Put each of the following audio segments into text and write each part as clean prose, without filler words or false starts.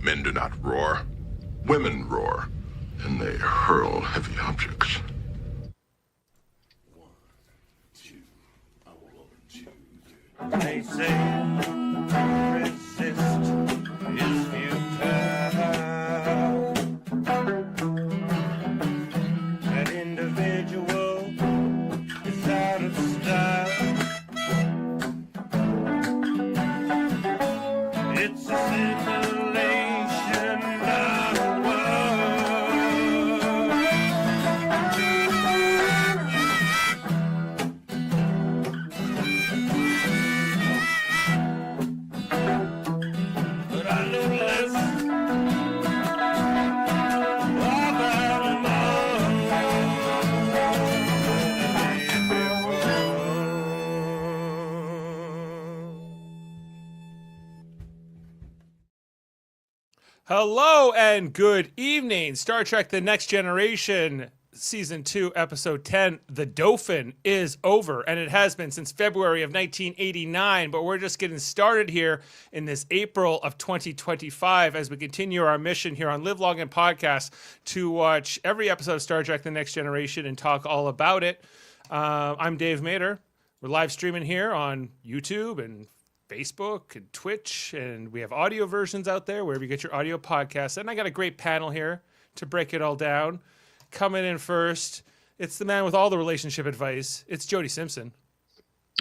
Men do not roar. Women roar, and they hurl heavy objects. 1, 2, I will open 2, 3. They say resist is futile. That individual is out of style. It's a simulation, not a but I know less about Hello and good evening. Star Trek The Next Generation, Season 2, Episode 10, The Dauphin, is over, and it has been since February of 1989, but we're just getting started here in this April of 2025 as we continue our mission here on Live Long and Podcast to watch every episode of Star Trek The Next Generation and talk all about it. I'm Dave Mader. We're live streaming here on YouTube and Facebook and Twitch, and we have audio versions out there wherever you get your audio podcasts. And I got a great panel here to break it all down. Coming in first, it's the man with all the relationship advice. It's Jody Simpson.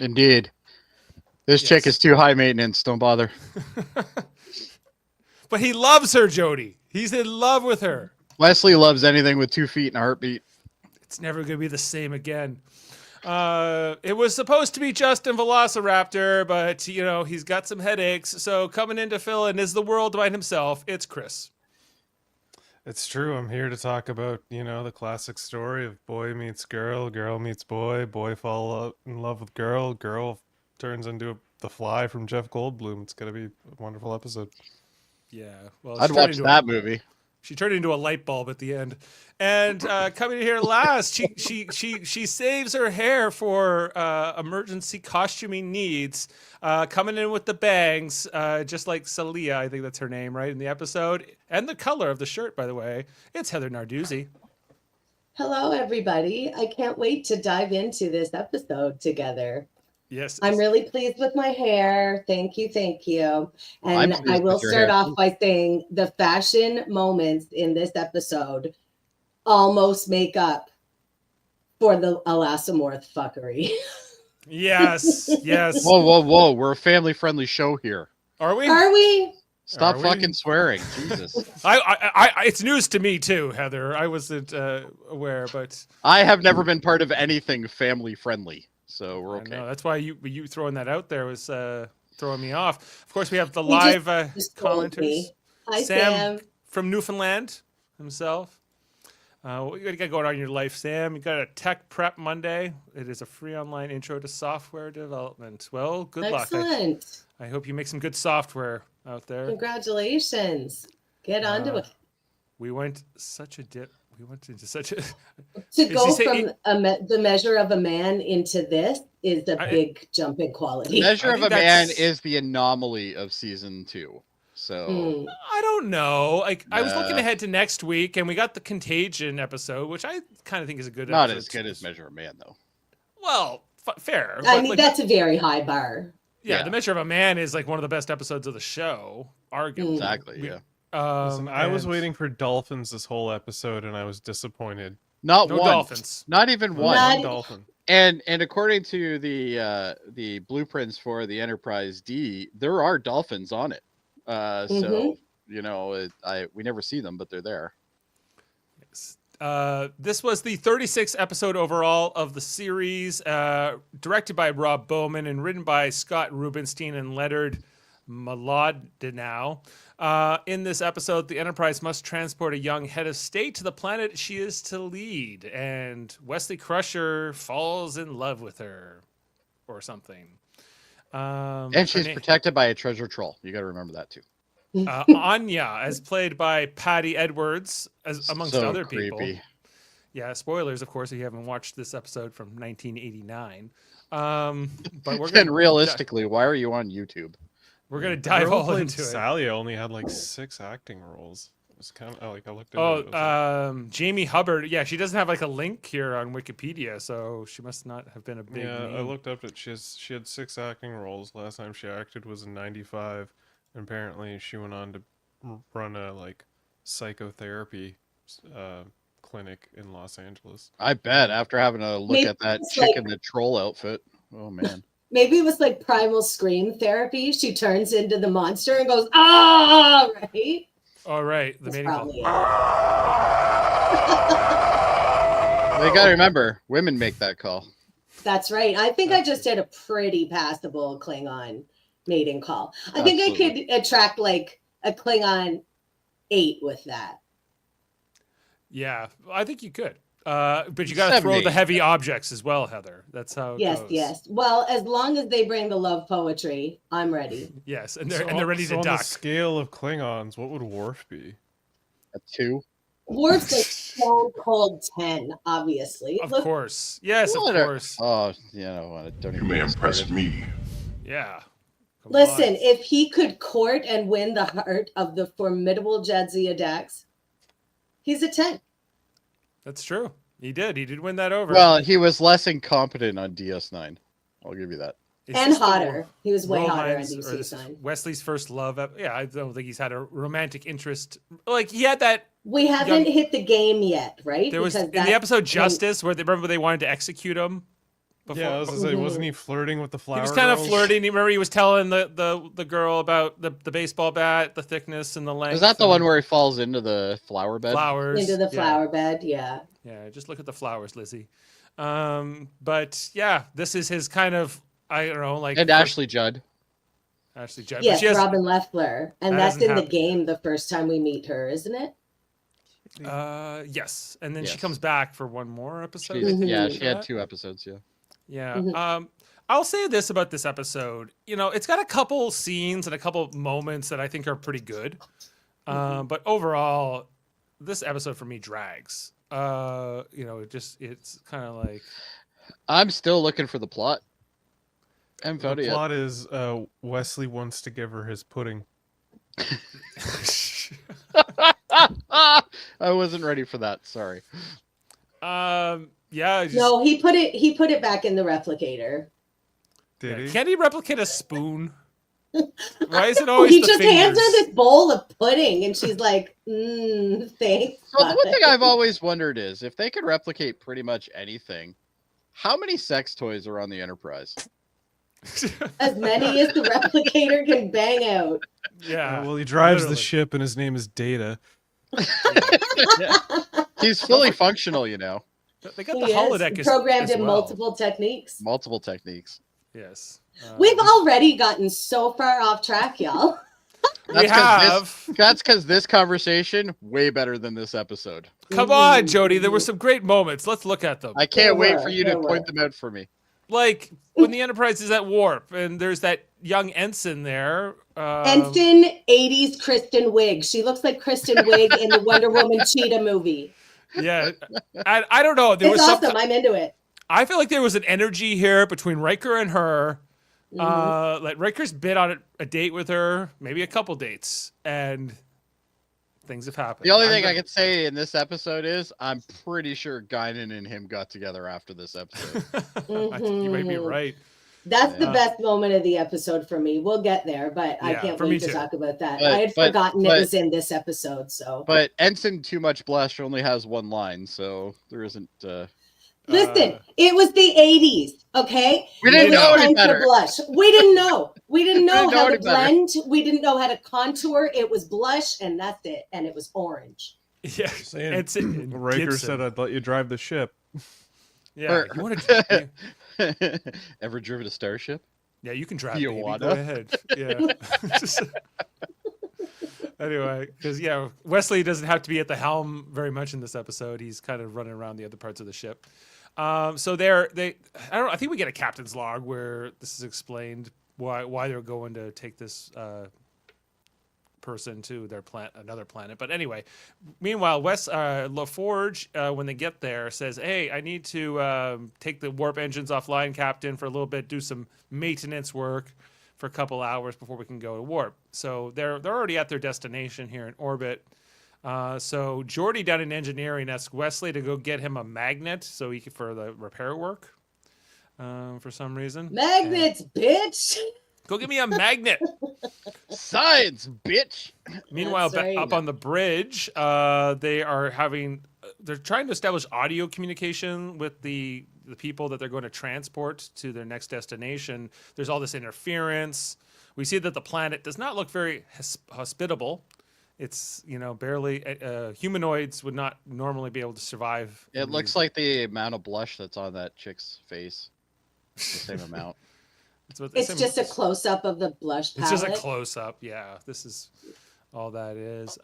Indeed. This chick is too high maintenance. Don't bother. But he loves her, Jody. He's in love with her. Wesley loves anything with 2 feet and a heartbeat. It's never going to be the same again. It was supposed to be Justin Velociraptor, but, you know, he's got some headaches. So coming in to fill in is the world by himself. It's Chris. It's true. I'm here to talk about, you know, the classic story of boy meets girl, girl meets boy, boy fall in love with girl, girl turns into the Fly from Jeff Goldblum. It's going to be a wonderful episode. Yeah. Well, I'd watch that movie. She turned into a light bulb at the end. And coming in here last, she saves her hair for emergency costuming needs. Coming in with the bangs, just like Salia, I think that's her name, right, in the episode. And the color of the shirt, by the way. It's Heather Narduzzi. Hello, everybody. I can't wait to dive into this episode together. Yes. I'm really pleased with my hair. Thank you. Thank you. And I will start off by saying the fashion moments in this episode almost make up for the Alassamorth fuckery. Yes. Yes. Whoa. We're a family-friendly show here. Are we? Are we? Stop fucking swearing. Jesus. It's news to me, too, Heather. I wasn't aware, but... I have never been part of anything family-friendly. So we're okay. No, that's why you throwing that out there was throwing me off. Of course, we have the live commenters. Hi, Sam Sam from Newfoundland himself. What you got going on in your life, Sam? You got a Tech Prep Monday. It is a free online intro to software development. Well, good luck. Excellent. I hope you make some good software out there. Congratulations. Get onto it. We went such a dip. We went into such a... To go from the measure of a man into this is a big jump in quality. The measure of a man is the anomaly of season 2. So I don't know. Like I was looking ahead to next week, and we got the Contagion episode, which I kind of think is a good not episode. as good as Measure of a Man, though. Well, fair. I mean, that's a very high bar. Yeah, The Measure of a Man is like one of the best episodes of the show, arguably. Exactly, yeah. Listen, I was waiting for dolphins this whole episode, and I was disappointed. No one. Dolphins. Not even one. One dolphin. And according to the blueprints for the Enterprise D, there are dolphins on it. So you know, we never see them, but they're there. Yes. This was the 36th episode overall of the series, directed by Rob Bowman and written by Scott Rubinstein and lettered Mlodinow. In this episode, the Enterprise must transport a young head of state to the planet she is to lead, and Wesley Crusher falls in love with her, or something. And she's protected by a treasure troll. You got to remember that too. Anya, as played by Patty Edwards, amongst other people. Yeah, spoilers, of course, if you haven't watched this episode from 1989. But we're and realistically, why are you on YouTube? We're gonna The dive girl who all played into it. Sally only had like 6 acting roles. It's kind of like I looked into Oh, it. It was like, Jamie Hubbard. Yeah, she doesn't have like a link here on Wikipedia, so she must not have been a big yeah, I name. looked up that she had 6 acting roles. Last time she acted was in '95. And apparently, she went on to run a like psychotherapy clinic in Los Angeles. I bet after having a look Maybe at that it's chick like- in the troll outfit. Oh man. Maybe it was like primal scream therapy. She turns into the monster and goes, ah, right? All right, the That's mating call. probably it. Well, you gotta remember, women make that call. That's right. I think I just did a pretty passable Klingon mating call. I think I Absolutely. could attract like a Klingon 8 with that. Yeah, I think you could. But you got to throw 70. the heavy objects as well, Heather. That's how it Yes, goes. yes. Well, as long as they bring the love poetry, I'm ready. Yes, and So they're ready so to on the duck. scale of Klingons, what would Worf be? A 2. Worf's a stone cold 10, obviously. Of Look, course. Yes, of What a- course. Oh, you know, don't You even may get impress started. me. Yeah. Come listen, on. if he could court and win the heart of the formidable Jadzia Dax, he's a 10. That's true. He did win that over. Well, he was less incompetent on DS9. I'll give you that. It's And just the hotter. He was way hotter on romance, or this is DC9. Wesley's first love. Yeah, I don't think he's had a romantic interest. Like he had that. We haven't hit the game yet, right? There was Because in the that's episode when- Justice where they remember they wanted to execute him. Before, Yeah, I was gonna say, wasn't he flirting with the flower? he was kind of girls? flirting. You remember he was telling the girl about the baseball bat, the thickness and the length. Is that the and one where he falls into the flower bed? flowers into the Yeah. flower bed, yeah. Yeah, just look at the flowers, Lizzie. But yeah, this is his kind of I don't know, like And Ashley Judd. Ashley Judd. Yes, but she has, Robin Leffler. And that that's hasn't in the happened game the first time we meet her, isn't it? yes, and then she Yes. comes back for one more episode. She, I think, yeah, after she had that. 2 episodes. Yeah. Yeah. Mhm. I'll say this about this episode. You know, it's got a couple scenes and a couple moments that I think are pretty good. But overall, this episode for me drags. You know, it's kind of like I'm still looking for the plot. I haven't found The it yet. plot is Wesley wants to give her his pudding. I wasn't ready for that. Sorry. yeah. Just, No, he put it back in the replicator. Did he? Can he replicate a spoon? Why is it Oh, always he the just fingers? hands her this bowl of pudding and she's like, thanks. Well, the one bud." thing I've always wondered is if they could replicate pretty much anything, how many sex toys are on the Enterprise? As many as the replicator can bang out. yeah. Well, he drives literally. the ship, and his name is Data. He's fully functional, you know. They got He the is holodeck programmed as in well. multiple techniques. Multiple techniques. Yes. We've already gotten so far off track, y'all. we have. That's because this conversation way better than this episode. Come on, Jody. There were some great moments. Let's look at them. I can't wait were, for you to there were. point them out for me. Like when the Enterprise is at warp, and there's that young ensign there. Ensign 80s Kristen Wiig. She looks like Kristen Wiig in the Wonder Woman Cheetah movie. Yeah, I don't know. There It's was awesome. some. I'm into it. I feel like there was an energy here between Riker and her. Mm-hmm. Like Riker's been on a date with her, maybe a couple dates, and things have happened. The only I'm thing I gonna- can say in this episode is I'm pretty sure Guinan and him got together after this episode. I think you might be Mhm. right. That's the Yeah. best moment of the episode for me. We'll get there, but I Yeah, can't for me wait to too. talk about that. But- I had but- forgotten but- it was in this episode. So But Ensign Too Much Blush only has one line, so there isn't. listen, it was the 80s, okay? We didn't It was know any time to better. blush. We didn't know. We didn't know didn't know how to any better. blend. We didn't know how to contour. It was blush, and that's it. And it was orange. Yeah, Saying Ensign Riker Gibson. said, "I'd let you drive the ship." Yeah, Or- you want to? Ever driven a starship? Yeah, you can drive. You Baby. wanna? Go ahead. Yeah. Just- anyway, because yeah, Wesley doesn't have to be at the helm very much in this episode. He's kind of running around the other parts of the ship. So I think we get a captain's log where this is explained why they're going to take this person to their another planet. But anyway, meanwhile, LaForge, when they get there, says, "Hey, I need to take the warp engines offline, Captain, for a little bit, do some maintenance work." for a couple hours before we can go to warp. So they're already at their destination here in orbit. So Jody down in engineering asks Wesley to go get him a magnet so he can, for the repair work. For some reason. Magnets, bitch. Go get me a magnet. Science, bitch. Meanwhile, That's right. up on the bridge, they are having. They're trying to establish audio communication with the people that they're going to transport to their next destination. There's all this interference. We see that the planet does not look very hospitable. It's, barely humanoids would not normally be able to survive. It looks like the amount of blush that's on that chick's face. The same amount. It's just a close up of the blush palette. It's just a close up. Yeah, this is all that is.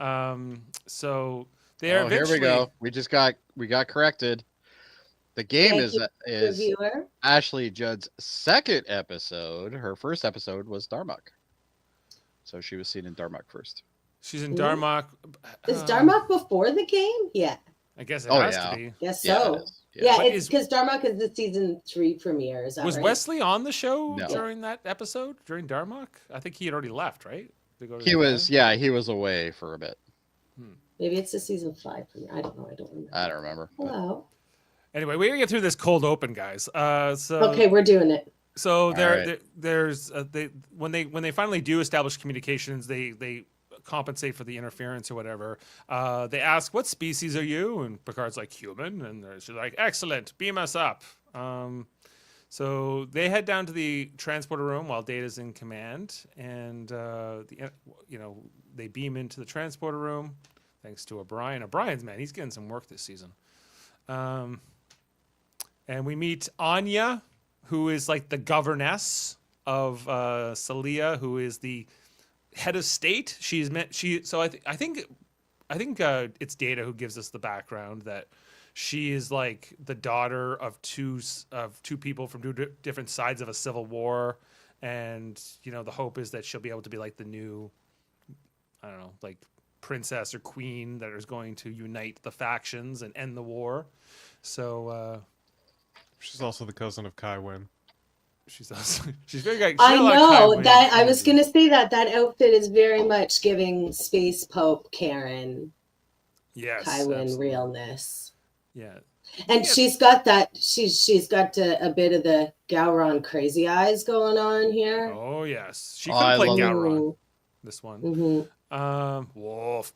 So they are eventually. Here we go. We got corrected. The game is reviewer. Ashley Judd's second episode. Her first episode was Darmok. So she was seen in Darmok first. She's in Darmok. Is Darmok before the game? Yeah. I guess it has to be. Guess so. Yeah, it's because Darmok is the season 3 premiere. Is that was right? Wesley on the show No. during that episode? During Darmok? I think he had already left, right? He was away for a bit. Maybe it's the season 5 premiere. I don't know. I don't remember. Hello. Anyway, we're gonna get through this cold open, guys. Okay, we're doing it. So right. there's when they finally do establish communications, they compensate for the interference or whatever. They ask, "What species are you?" And Picard's like, "Human," and she's like, "Excellent, beam us up." So they head down to the transporter room while Data's in command, and they beam into the transporter room thanks to O'Brien. O'Brien's, man, he's getting some work this season. And we meet Anya, who is like the governess of Celia, who is the head of state. I think it's Data who gives us the background that she is like the daughter of two people from two different sides of a civil war, and the hope is that she'll be able to be like the new, I don't know, like princess or queen that is going to unite the factions and end the war. So she's also the cousin of Kai Wynn. She's very good. I know that. I was gonna say that outfit is very much giving Space Pope Karen. Yes, Kai Wynn absolutely. realness. Yeah, and she's got that. She's got a bit of the Gowron crazy eyes going on here. Oh yes, she could play Gowron. This one. Mm-hmm. Wolf.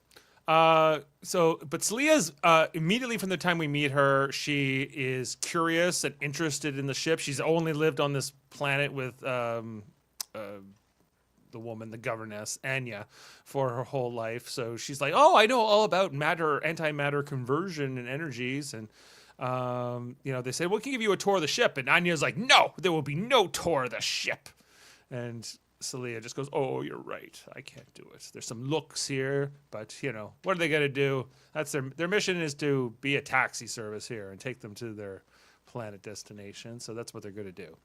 But Celia's immediately from the time we meet her, she is curious and interested in the ship. She's only lived on this planet with the woman, the governess, Anya, for her whole life. So she's like, "Oh, I know all about matter, antimatter conversion and energies." And they say, "We can give you a tour of the ship." And Anya's like, "No, there will be no tour of the ship." And Celia just goes, "Oh, you're right. I can't do it. There's some looks here, but what are they gonna do? That's their mission is to be a taxi service here and take them to their planet destination. So that's what they're gonna do."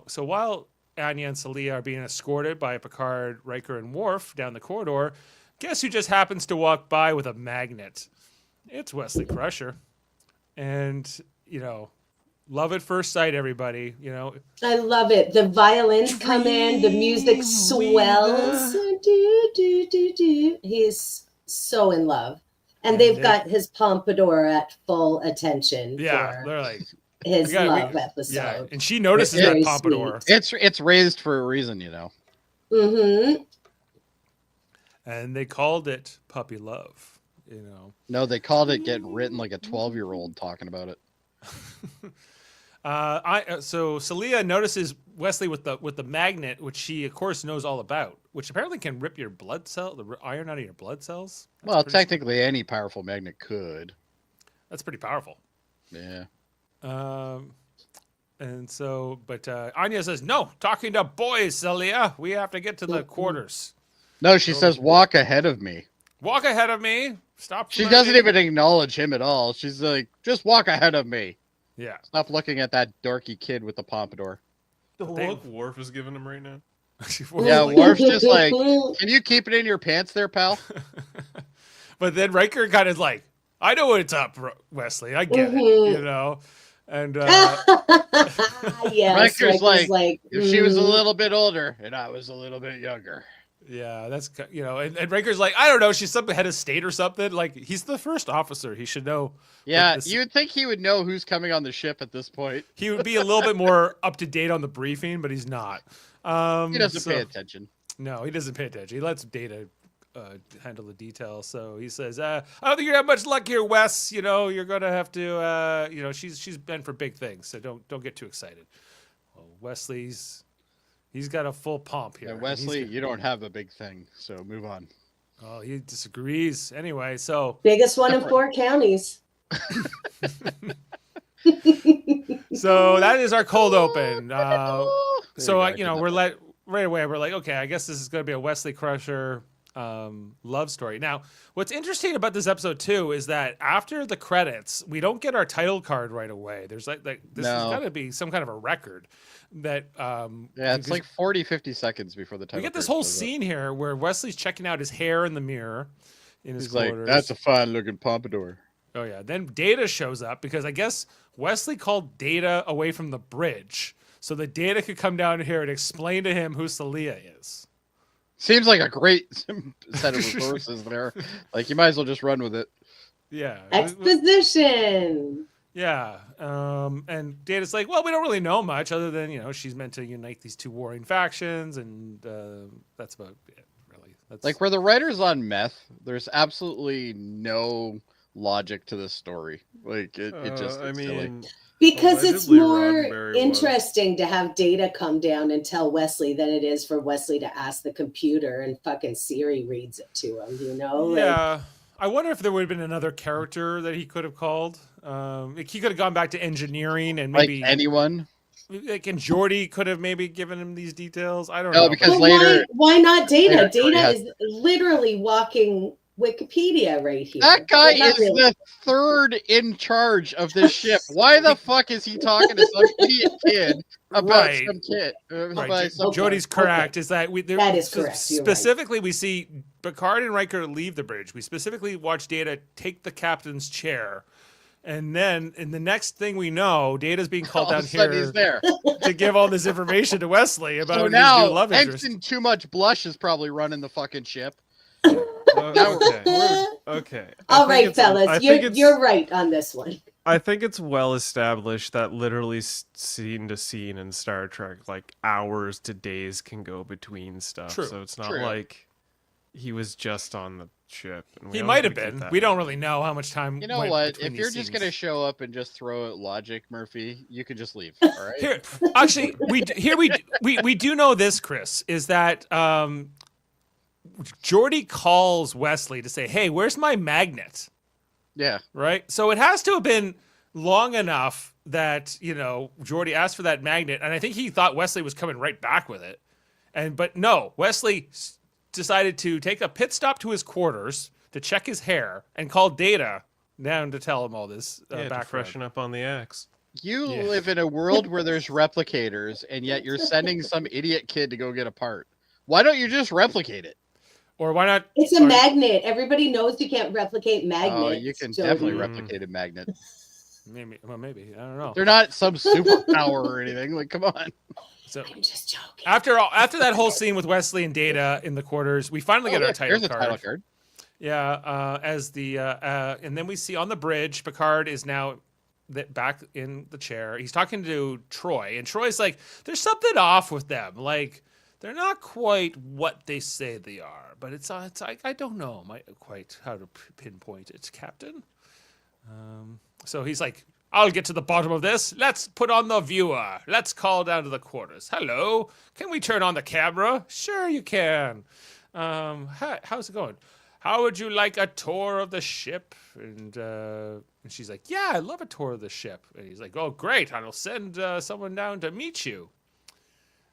So while Anya and Celia are being escorted by Picard, Riker, and Worf down the corridor, guess who just happens to walk by with a magnet? It's Wesley Crusher, and love at first sight, everybody. I love it. The violins come in, the music swells. He's so in love. And they've got his pompadour at full attention. Yeah, they're like his love episode. Yeah, and she notices that pompadour. It's raised for a reason, Mm-hmm. And they called it puppy love. No, they called it getting written like a 12-year-old talking about it. So Celia notices Wesley with the magnet, which she of course knows all about, which apparently can rip your blood cell, the iron out of your blood cells. Well, technically any powerful magnet could. That's pretty powerful. Yeah. And so, but Anya says, "No, talking to boys, Celia. We have to get to the quarters." No, she says, "Walk ahead of me." Walk ahead of me. Stop. She doesn't even acknowledge him at all. She's like, "Just walk ahead of me." Yeah. Stop looking at that dorky kid with the pompadour. The look Worf is giving him right now. Yeah, Worf's just like, "Can you keep it in your pants there, pal?" But then Riker kind of like, "I know what's up, Wesley. I get it," And yes, Riker's like, if she was a mm. little bit older and I was a little bit younger. yeah, that's and Riker's like, I don't know, she's some head of state or something. Like he's the first officer, he should know. Yeah, you would think he would know who's coming on the ship at this point. He would be a little bit more up to date on the briefing, but he's not. He doesn't pay attention. No, he doesn't pay attention. He lets Data handle the details. So he says, "I don't think you have much luck here, Wes. You know, you're gonna have to. She's been for big things, so don't get too excited." Well, Wesley's he's got a full pomp here. And Wesley, you don't have a big thing, so move on. Oh, he disagrees. Anyway, so Biggest one in 4 counties. so that is our cold open. So we're right away. We're like, okay, I guess this is going to be a Wesley Crusher love story. Now, what's interesting about this episode too is that after the credits, we don't get our title card right away. There's like this has got to be some kind of a record that it's like 40-50 seconds before the title. We get this whole scene here where Wesley's checking out his hair in the mirror in his quarters. Like, that's a fine looking pompadour. Oh yeah. Then Data shows up because I guess Wesley called Data away from the bridge so that Data could come down here and explain to him who Celia is. Seems like a great set of resources there. Like you might as well just run with it. Yeah. Exposition. Yeah. And Data's like, well, we don't really know much other than, she's meant to unite these 2 warring factions, and that's about it, really. That's like where the writer's on meth, there's absolutely no logic to this story. Like it just silly. Because it's more interesting to have Data come down and tell Wesley than it is for Wesley to ask the computer and fucking Siri reads it to him, Yeah. I wonder if there would have been another character that he could have called. He could have gone back to engineering and maybe like anyone. And Jody could have maybe given him these details. I don't know. Because later, why not Data? Data is literally walking Wikipedia right here. That guy is the 3rd in charge of this ship. Why the fuck is he talking to some idiot kid about some kid? Right. Jody's correct. Is that that is correct. Specifically, we see Picard and Riker leave the bridge. We specifically watch Data take the captain's chair. And then, in the next thing we know, Data's being called down here to give all this information to Wesley about his new love interest. Ensign Too Much Blush is probably running the fucking ship. Okay. All right, fellas, you're right on this one. I think it's well established that literally scene to scene in Star Trek, like hours to days can go between stuff. True. So it's not like he was just on the ship. And he might have been. We don't really know how much time. You know what? If you're just gonna show up and just throw out logic, Murphy, you could just leave. All right. Here, actually, we do know this, Chris, is that Jody calls Wesley to say, "Hey, where's my magnet?" Yeah. Right. So it has to have been long enough that Jody asked for that magnet, and I think he thought Wesley was coming right back with it, but no, Wesley decided to take a pit stop to his quarters to check his hair and call Data down to tell him all this to freshen up on the axe. You live in a world where there's replicators, and yet you're sending some idiot kid to go get a part. Why don't you just replicate it? Or why not? It's a magnet. Everybody knows you can't replicate magnets. Oh, you can definitely replicate a magnet. Maybe. Well, maybe. I don't know. They're not some superpower or anything. Like, come on. So I'm just joking. After that whole scene with Wesley and Data in the quarters, we finally get our title card. Title card. Yeah. And then we see on the bridge, Picard is now back in the chair. He's talking to Troy, and Troy's like, "There's something off with them. Like, they're not quite what they say they are, but it's I don't know quite how to pinpoint it, Captain." So he's like, "I'll get to the bottom of this. Let's put on the viewer. Let's call down to the quarters. Hello, can we turn on the camera?" "Sure you can." How's it going? "How would you like a tour of the ship?" And she's like, "Yeah, I love a tour of the ship." And he's like, "Oh, great. I'll send someone down to meet you."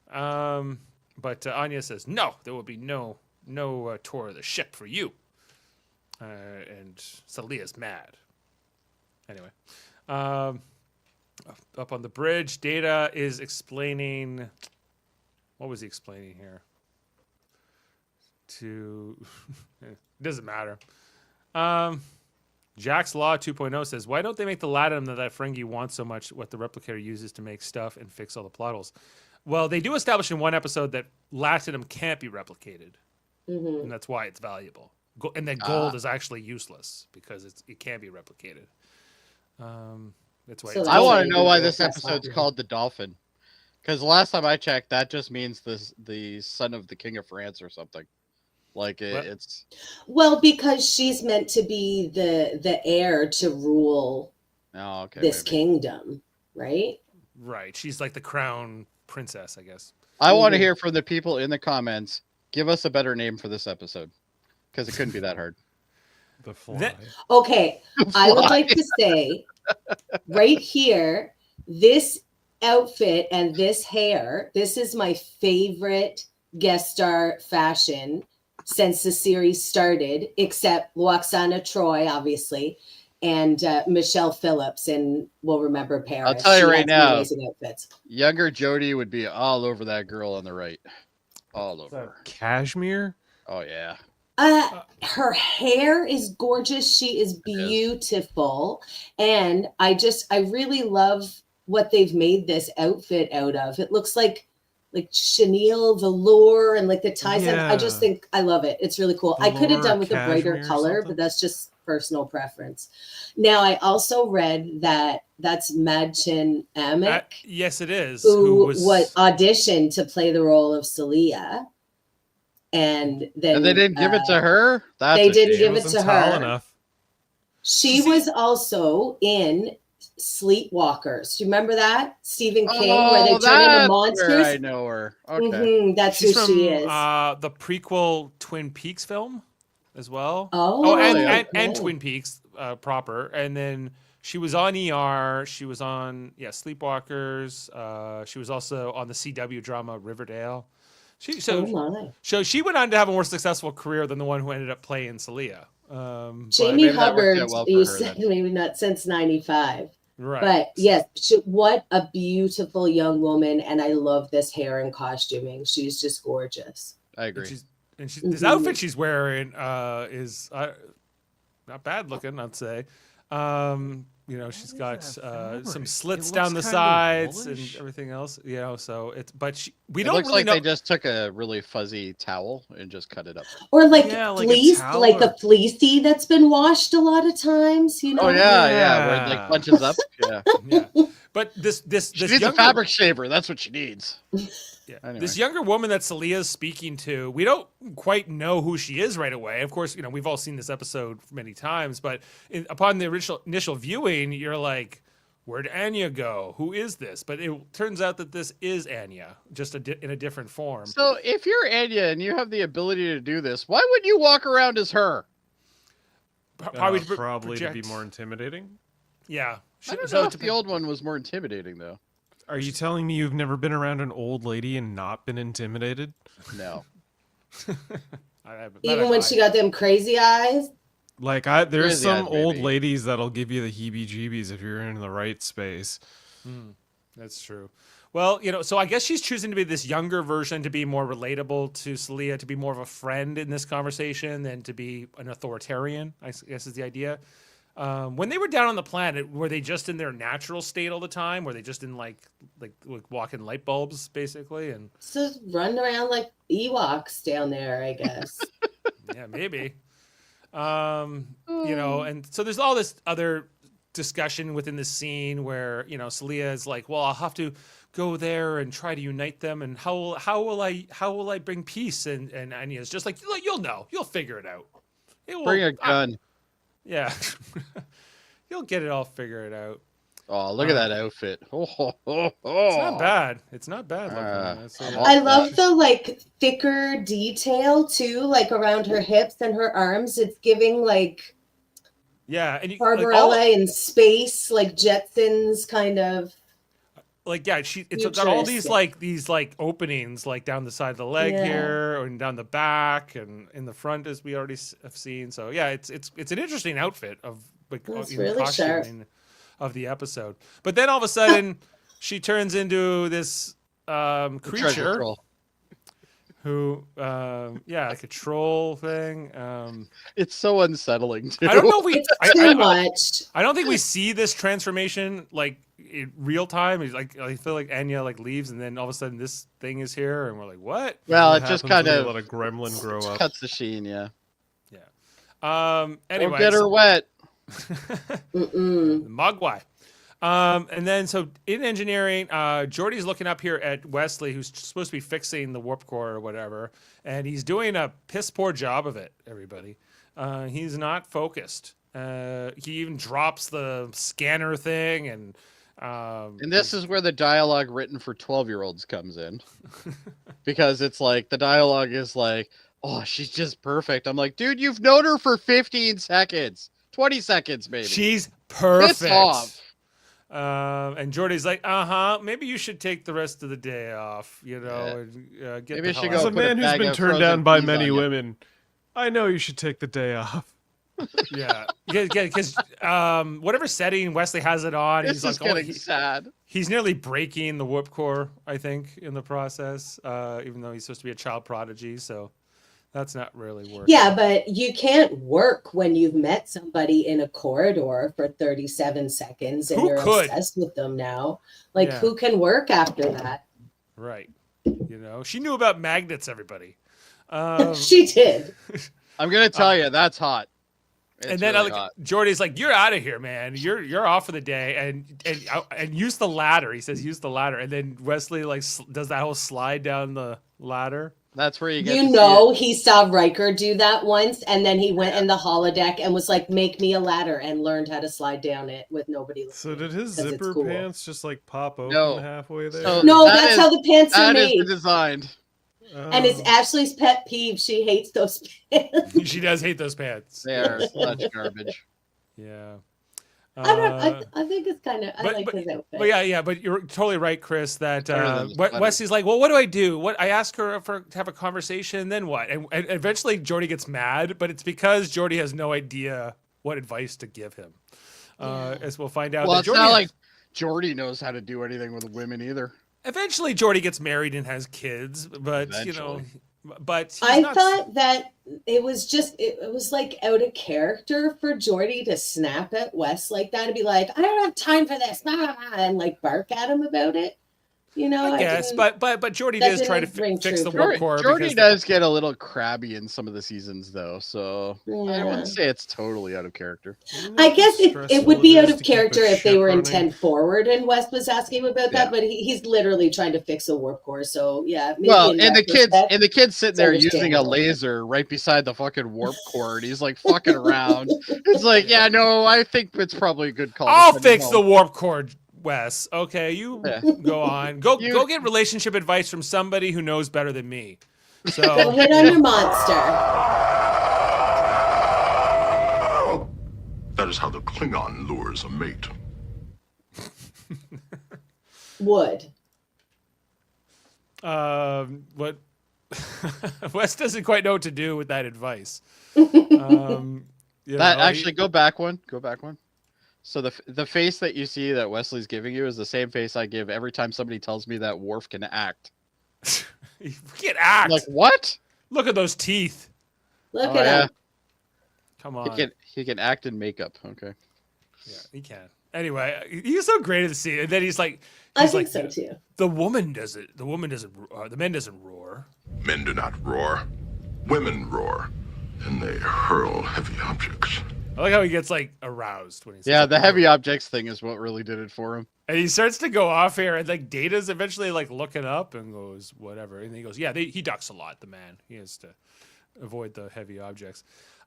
But Anya says, "No, there will be no tour of the ship for you." And Celia's mad. Anyway, up on the bridge, Data is explaining. What was he explaining here? It doesn't matter. Jack's Law 2.0 says, why don't they make the latinum that Ferengi wants so much what the replicator uses to make stuff and fix all the plot holes? Well, they do establish in one episode that latinum can't be replicated, and that's why it's valuable. And that gold is actually useless because it can't be replicated. That's why. So I want to That's know why right. this That's episode's not called the Dauphin. Because last time I checked, that just means the son of the King of France or something. Like What? it's Well, because she's meant to be the heir to rule oh okay. this Maybe. kingdom, right? Right. She's like the crown princess, I guess. I want to hear from the people in the comments. Give us a better name for this episode, because it couldn't be that hard. The fly. That- Okay, I would like to say right here, this outfit and this hair, this is my favorite guest star fashion since the series started, except Loxana Troy, obviously, and Michelle Phillips, and we'll remember Paris. I'll tell you She right has now. amazing outfits. Younger Jody would be all over that girl on the right. All over her. Cashmere? Oh yeah. Her hair is gorgeous. She is beautiful. And I really love what they've made this outfit out of. It looks like chenille velour and like the ties. I just Yeah. think I love it. It's really cool. I could have Velour done with a brighter cashmere or color, something? but that's just personal preference. Now, I also read that that's Madchen Amick, yes, it is. who was auditioned to play the role of Celia. And then And they didn't give it to her. That's they a didn't shame. give it Wasn't to tall her. enough. She was also in Sleepwalkers. Do you remember that? Stephen King, where they turn into that's monsters. where I know her. Okay. Mhm, that's She's who from she is. the prequel Twin Peaks film as well. Oh, and cool. Twin Peaks proper. And then she was on ER. She was on Sleepwalkers. She was also on the CW drama Riverdale. Oh my. So she went on to have a more successful career than the one who ended up playing Celia. Jamie maybe that worked Hubbard, out well for you her said then. maybe not since 95. Right. But yes, what a beautiful young woman. And I love this hair and costuming. She's just gorgeous. I agree. This outfit she's wearing is not bad looking, I'd say. She's got some slits down the sides and everything else. So it's we It don't looks really like know. they just took a really fuzzy towel and just cut it up. Or like Yeah, like a fleece, towel like or- the fleecy that's been washed a lot of times, you know? Oh yeah, where it like bunches up. Yeah. Yeah. But this She needs a younger, fabric shaver. That's what she needs. Anyway. this younger woman that Celia's speaking to, we don't quite know who she is right away. Of course, we've all seen this episode many times, but upon the initial viewing, you're like, where'd Anya go? Who is this? But it turns out that this is Anya, just in a different form. So if you're Anya and you have the ability to do this, why would you walk around as her? Probably to Probably to be project- more intimidating. Yeah. I don't know if the old one was more intimidating though. Are you telling me you've never been around an old lady and not been intimidated? No. Even when she got them crazy eyes. Like there's Crazy some eyes, old baby. ladies that'll give you the heebie-jeebies if you're in the right space. That's true. Well, so I guess she's choosing to be this younger version to be more relatable to Celia, to be more of a friend in this conversation than to be an authoritarian, I guess is the idea. When they were down on the planet, were they just in their natural state all the time? Were they just in like walking light bulbs, basically? And So run around like Ewoks down there, I guess. yeah, maybe. And so there's all this other discussion within the scene where Celia is like, well, I'll have to go there and try to unite them, and how will I bring peace? And Anya's just like, you'll figure it out. Bring a gun. Yeah. You'll get it all figured out. Oh, look at that outfit. Oh. It's not bad. It's not bad. looking, I'd say. I love the like thicker detail too, like around her hips and her arms. It's giving like Yeah, and Barbarella in space, like Jetsons kind of. It's got all these Futuristic. like openings like down the side of the leg Yeah. here and down the back and in the front, as we already have seen. So yeah, it's an interesting outfit of like It's in really sharp. costuming of the episode. But then all of a sudden, she turns into this Treasure creature troll. who, like a troll thing. It's so unsettling too. I don't know if we. It's too much. I don't think we see this transformation like in real time. It's like I feel like Anya like leaves, and then all of a sudden this thing is here, and we're like, what? Well, What it just happens kind when of you let a gremlin grow up. cuts the sheen. Yeah. Anyway, Don't get her wet. Mogwai. And then so in engineering, Jordy's looking up here at Wesley, who's supposed to be fixing the warp core or whatever, and he's doing a piss poor job of it. Everybody, he's not focused. He even drops the scanner thing, and this is where the dialogue written for 12-year-olds comes in, because it's like the dialogue is like, "Oh, she's just perfect." I'm like, dude, you've known her for 15 seconds, 20 seconds, maybe. she's perfect. Piss off. And Jordy's like, maybe you should take the rest of the day off, and get Maybe the you hell should out As go a of put a man who's bag been of turned frozen down by peas many on you. women, I know you should take the day off. Yeah, because whatever setting Wesley has it on, This he's is like, getting sad. he's nearly breaking the warp core, I think, in the process. Even though he's supposed to be a child prodigy, so that's not really working. Yeah, but you can't work when you've met somebody in a corridor for 37 seconds and Who you're could? obsessed with them now. Like, Yeah. who can work after that? Right. She knew about magnets. Everybody. She did. I'm gonna tell you, that's hot. It's And then really hot. Jordy's like, "You're out of here, man. You're off for the day, and use the ladder." He says, "Use the ladder," and then Wesley like does that whole slide down the ladder. That's where you get. You to know, see he saw Riker do that once, and then he went in the holodeck and was like, "Make me a ladder," and learned how to slide down it with nobody. So did his 'cause it's zipper cool. pants just like pop open No. halfway there? So- No, That that's is- how the pants are That is made. designed. And it's Ashley's pet peeve. She hates those pants. She does hate those pants. They are such garbage. Yeah. I think it's kind of. I but- like his outfit. But yeah, but you're totally right, Chris. That Better than the sweater. Wesley's like, well, what do I do? What I ask her to have a conversation, then what? And eventually, Jody gets mad, but it's because Jody has no idea what advice to give him. As we'll find out. Well, that it's Jody not like Jordy knows how to do anything with women either. eventually, Jody gets married and has kids, but Eventually. but he's I not- thought that it was just it was like out of character for Jordy to snap at Wes like that and be like, "I don't have time for this," and like bark at him about it. I guess, didn't- but Jordy that does try to didn't ring fix the true for warp me. core. Jordy because does get a little crabby in some of the seasons, though, so I Yeah. wouldn't say it's totally out of character. I guess it would be out of to keep a character if they ship were in running. 10 forward and Wes was asking him about that, Yeah. but he's literally trying to fix a warp core. So yeah, maybe Well, in and the kids retrospect, and the kid's sitting it's there using a understandable. laser right beside the fucking warp core, and he's like fucking around. It's like, yeah, no, I think it's probably a good call. to I'll send him fix the home. warp core, Wes. Okay, you Yeah. go on. Go You- go get relationship advice from somebody who knows better than me. Go So hit on your monster. That is how the Klingon lures a mate. Would. what Wes doesn't quite know what to do with that advice. That actually, go back one. Go back one. So the face that you see that Wesley's giving you is the same face I give every time somebody tells me that Worf can act. he can't act. I'm like, what? Look at those teeth. Look Oh, at yeah. him. Come on. He can act in makeup. Okay. Yeah, he can. Anyway, he's so great at the scene, and then he's like, I he's think like, so too. the woman does it. The woman doesn't. The men doesn't roar. Men do not roar. Women roar, and they hurl heavy objects. I like how he gets like aroused when he's Yeah, the heavy objects thing is what really did it for him. And he starts to go off here, and like Data's eventually like looking up and goes whatever, and he goes, yeah, he ducks a lot. The man, he has to avoid the heavy objects.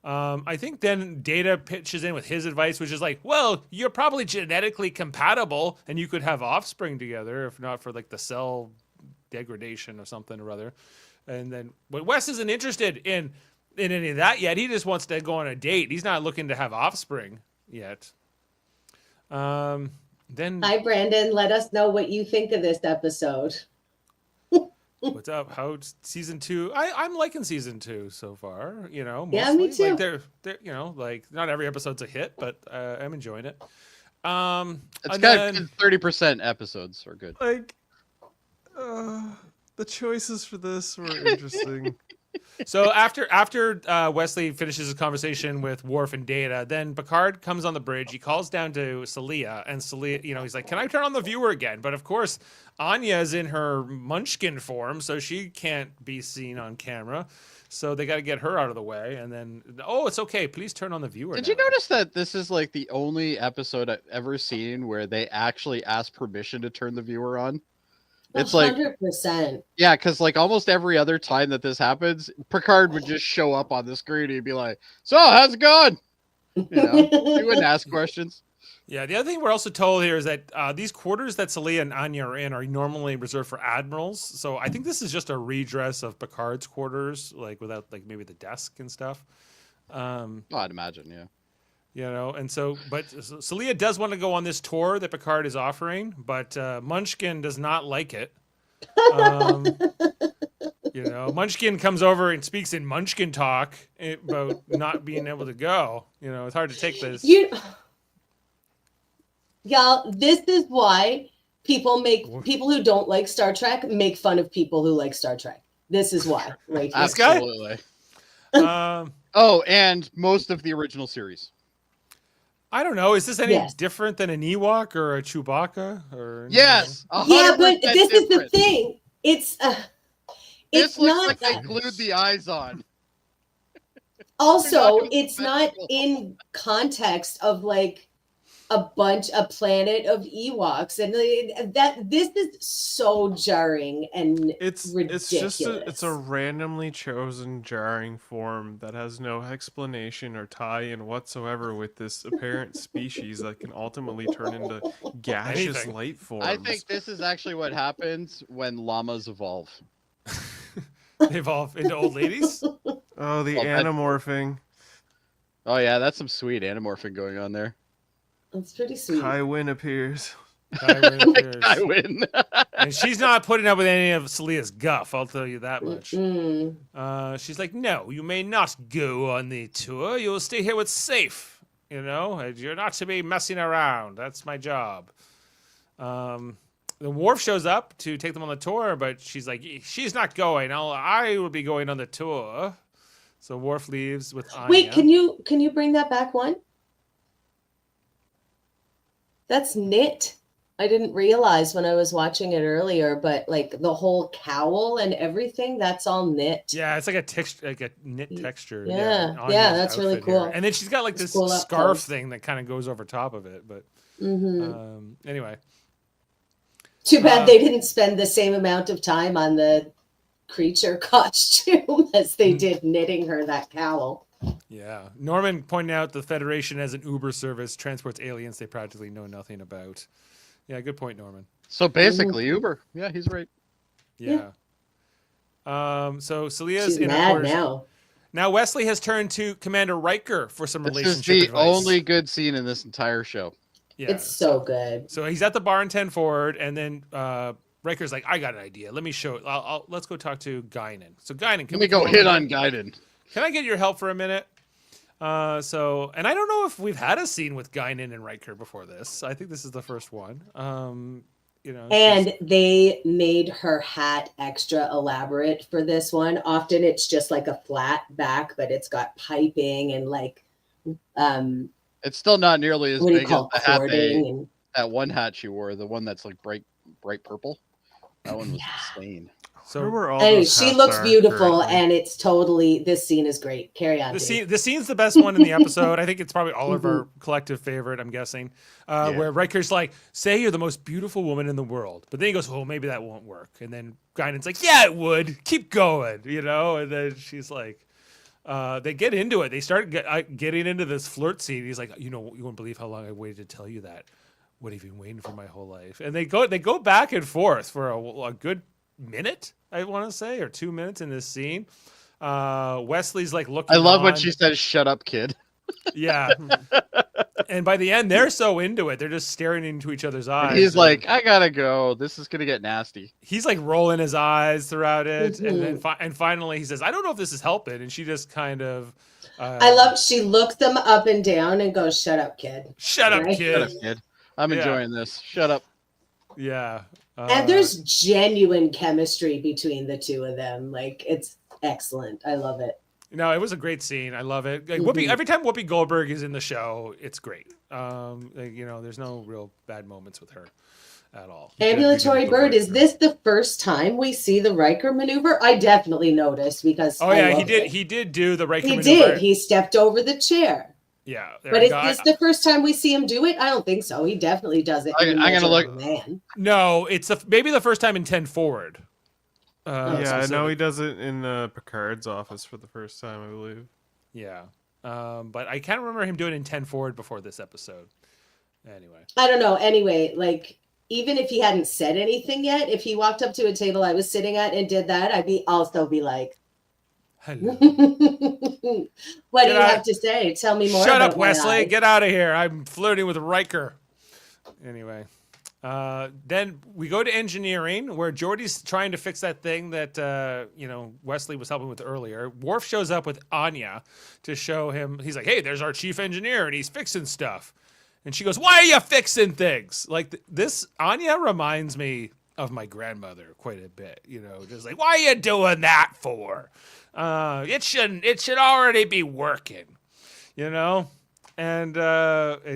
I think then Data pitches in with his advice, which is like, well, you're probably genetically compatible, and you could have offspring together, if not for like the cell degradation or something or other. And then, but Wes isn't interested in any of that yet. He just wants to go on a date. He's not looking to have offspring yet. Then Hi, Brandon. Let us know what you think of this episode. what's up? How season 2? I'm liking season 2 so far. You know, Yeah, me mostly. Like too. they're you know, like not every episode's a hit, but I'm enjoying it. It's and got then, 30% episodes are good. Like, The choices for this were interesting. So after Wesley finishes his conversation with Worf and Data, then Picard comes on the bridge. He calls down to Celia, and Celia, he's like, "Can I turn on the viewer again?" But of course, Anya is in her Munchkin form, so she can't be seen on camera. So they got to get her out of the way, and then, oh, it's okay. Please turn on the viewer. Did now. you notice that this is like the only episode I've ever seen where they actually ask permission to turn the viewer on? It's 100%. Yeah, because like almost every other time that this happens, Picard would just show up on the screen and he'd be like, "So, how's it going?" He wouldn't ask questions. Yeah, the other thing we're also told here is that these quarters that Celia and Anya are in are normally reserved for admirals. So I think this is just a redress of Picard's quarters, like without like maybe the desk and stuff. I'd imagine, yeah. And so, but Celia does want to go on this tour that Picard is offering, but Munchkin does not like it. Munchkin comes over and speaks in Munchkin talk about not being able to go. It's hard to take this. Y'all, this is why people who don't like Star Trek make fun of people who like Star Trek. This is why, right here. Absolutely. And most of the original series. I don't know. Is this any different than an Ewok or a Chewbacca? Or yes. Yeah, but this is the thing. It's this looks not like they glued the eyes on. Also, it's not in context of like a planet of Ewoks, and that this is so jarring and ridiculous. It's a randomly chosen jarring form that has no explanation or tie-in whatsoever with this apparent species that can ultimately turn into gaseous light forms. I think this is actually what happens when llamas evolve. They evolve into old ladies? Oh, the anamorphing. Oh yeah, that's some sweet anamorphing going on there. It's pretty sweet. Kai Wynn appears. Kai Wynn. And she's not putting up with any of Celia's guff, I'll tell you that much. She's like, "No, you may not go on the tour. You'll stay here with Safe. You're not to be messing around. That's my job." The Worf shows up to take them on the tour, but she's like, "She's not going. I will be going on the tour." So Worf leaves with Anya. Wait, can you bring that back one? That's knit. I didn't realize when I was watching it earlier, but like the whole cowl and everything, that's all knit. Yeah, it's like a knit texture. Yeah, that's really cool. Here. And then she's got like this scarf thing that kind of goes over top of it. But anyway. Too bad they didn't spend the same amount of time on the creature costume as they did knitting her that cowl. Yeah. Norman pointed out the Federation as an Uber service transports aliens they practically know nothing about. Yeah, good point, Norman. So basically Uber. Yeah, he's right. Yeah. So Celia's She's in mad quarters. now. Now Wesley has turned to Commander Riker for some relationship This is the advice. only good scene in this entire show. Yeah. It's so good. So he's at the bar in 10 forward, and then Riker's like, "I got an idea. Let me show it. Let's go talk to Guinan." So Guinan, Let me go hit on Guinan. Can I get your help for a minute? And I don't know if we've had a scene with Guinan and Riker before this. I think this is the first one. And they made her hat extra elaborate for this one. Often it's just like a flat back, but it's got piping and like it's still not nearly as big as the hat and that one hat she wore, the one that's like bright purple. That one was insane. So anyway, she looks beautiful, and it's totally, this scene is great. Carry on. The scene's the best one in the episode. I think it's probably all of our collective favorite, I'm guessing. Where Riker's like, "Say you're the most beautiful woman in the world," but then he goes, "Oh, maybe that won't work." And then Guinan's like, "Yeah, it would. Keep going," And then she's like, they get into it. They start getting into this flirt scene. He's like, "You won't believe how long I waited to tell you that. What have you been waiting for my whole life?" And they go back and forth for a good minute, I want to say, or 2 minutes in this scene. Wesley's like looking. I love when she says, "Shut up, kid." Yeah. And by the end, they're so into it. They're just staring into each other's eyes. And he's like, "I gotta go. This is gonna get nasty." He's like rolling his eyes throughout it. And then finally he says, "I don't know if this is helping." And she just kind of... I love, she looks them up and down and goes, "Shut up, kid. Shut up, kid. Shut up, kid. I'm enjoying this. Shut up." Yeah. And there's genuine chemistry between the two of them. Like, it's excellent. I love it. No, it was a great scene. I love it. Like, Whoopi, every time Whoopi Goldberg is in the show, it's great. There's no real bad moments with her at all. Ambulatory Bird, is this the first time we see the Riker maneuver? I definitely noticed because he did do the Riker maneuver. He did. He stepped over the chair. Yeah. But is this the first time we see him do it? I don't think so. He definitely does it. I'm gonna look. Man. No, it's maybe the first time in 10 Forward. I know he does it in Picard's office for the first time, I believe. Yeah. But I can't remember him doing it in 10 Forward before this episode. Anyway. I don't know. Anyway, like, even if he hadn't said anything yet, if he walked up to a table I was sitting at and did that, I'd also be like, hello. What do you have to say? Tell me more. Shut up, Wesley. Get out of here. I'm flirting with Riker. Anyway. Then we go to engineering where Jody's trying to fix that thing that, Wesley was helping with earlier. Worf shows up with Anya to show him. He's like, hey, there's our chief engineer and he's fixing stuff. And she goes, why are you fixing things? Like this, Anya reminds me of my grandmother quite a bit, just like, why are you doing that for? It should already be working, And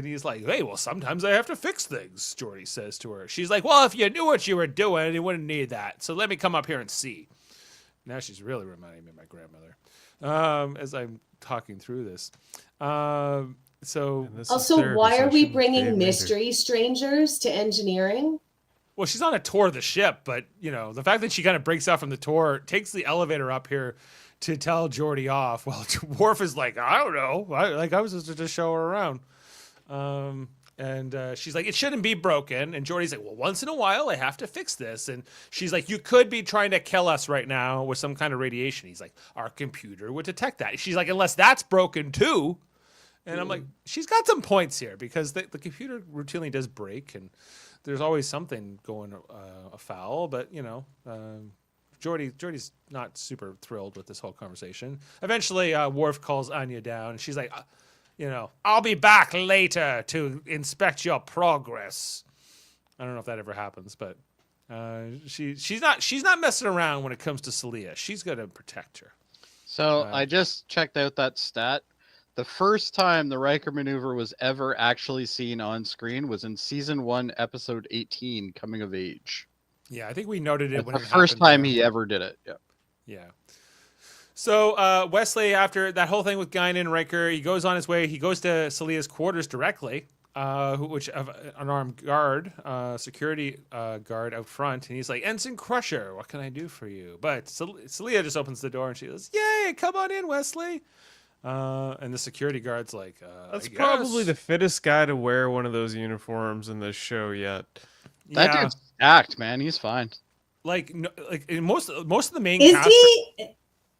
he's like, hey, well, sometimes I have to fix things, Jody says to her. She's like, well, if you knew what you were doing, you wouldn't need that. So let me come up here and see. Now she's really reminding me of my grandmother as I'm talking through this. Also, why are we bringing mystery strangers to engineering? Well, she's on a tour of the ship, but, the fact that she kind of breaks out from the tour, takes the elevator up here to tell Jody off. Well, Worf is like, I don't know. I was just to show her around. And she's like, it shouldn't be broken. And Jody's like, well, once in a while, I have to fix this. And she's like, you could be trying to kill us right now with some kind of radiation. He's like, our computer would detect that. She's like, unless that's broken too. And I'm like, she's got some points here because the computer routinely does break and there's always something going afoul. But, Jody's not super thrilled with this whole conversation. Eventually, Worf calls Anya down, and she's like, I'll be back later to inspect your progress. I don't know if that ever happens, but she's not messing around when it comes to Celia. She's gonna protect her. So I just checked out that stat. The first time the Riker maneuver was ever actually seen on screen was in season 1, episode 18, Coming of Age. Yeah, I think we noted it when the it first happened. time he ever did it. Yeah. Yeah. So Wesley, after that whole thing with Guinan and Riker, he goes on his way. He goes to Celia's quarters directly, which an unarmed guard, security guard out front, and he's like, "Ensign Crusher, what can I do for you?" But Celia just opens the door and she goes, "Yay, come on in, Wesley." And the security guard's like, "That's probably the fittest guy to wear one of those uniforms in this show yet." That dude's stacked, man. He's fine. Like in most of the main is cast. He?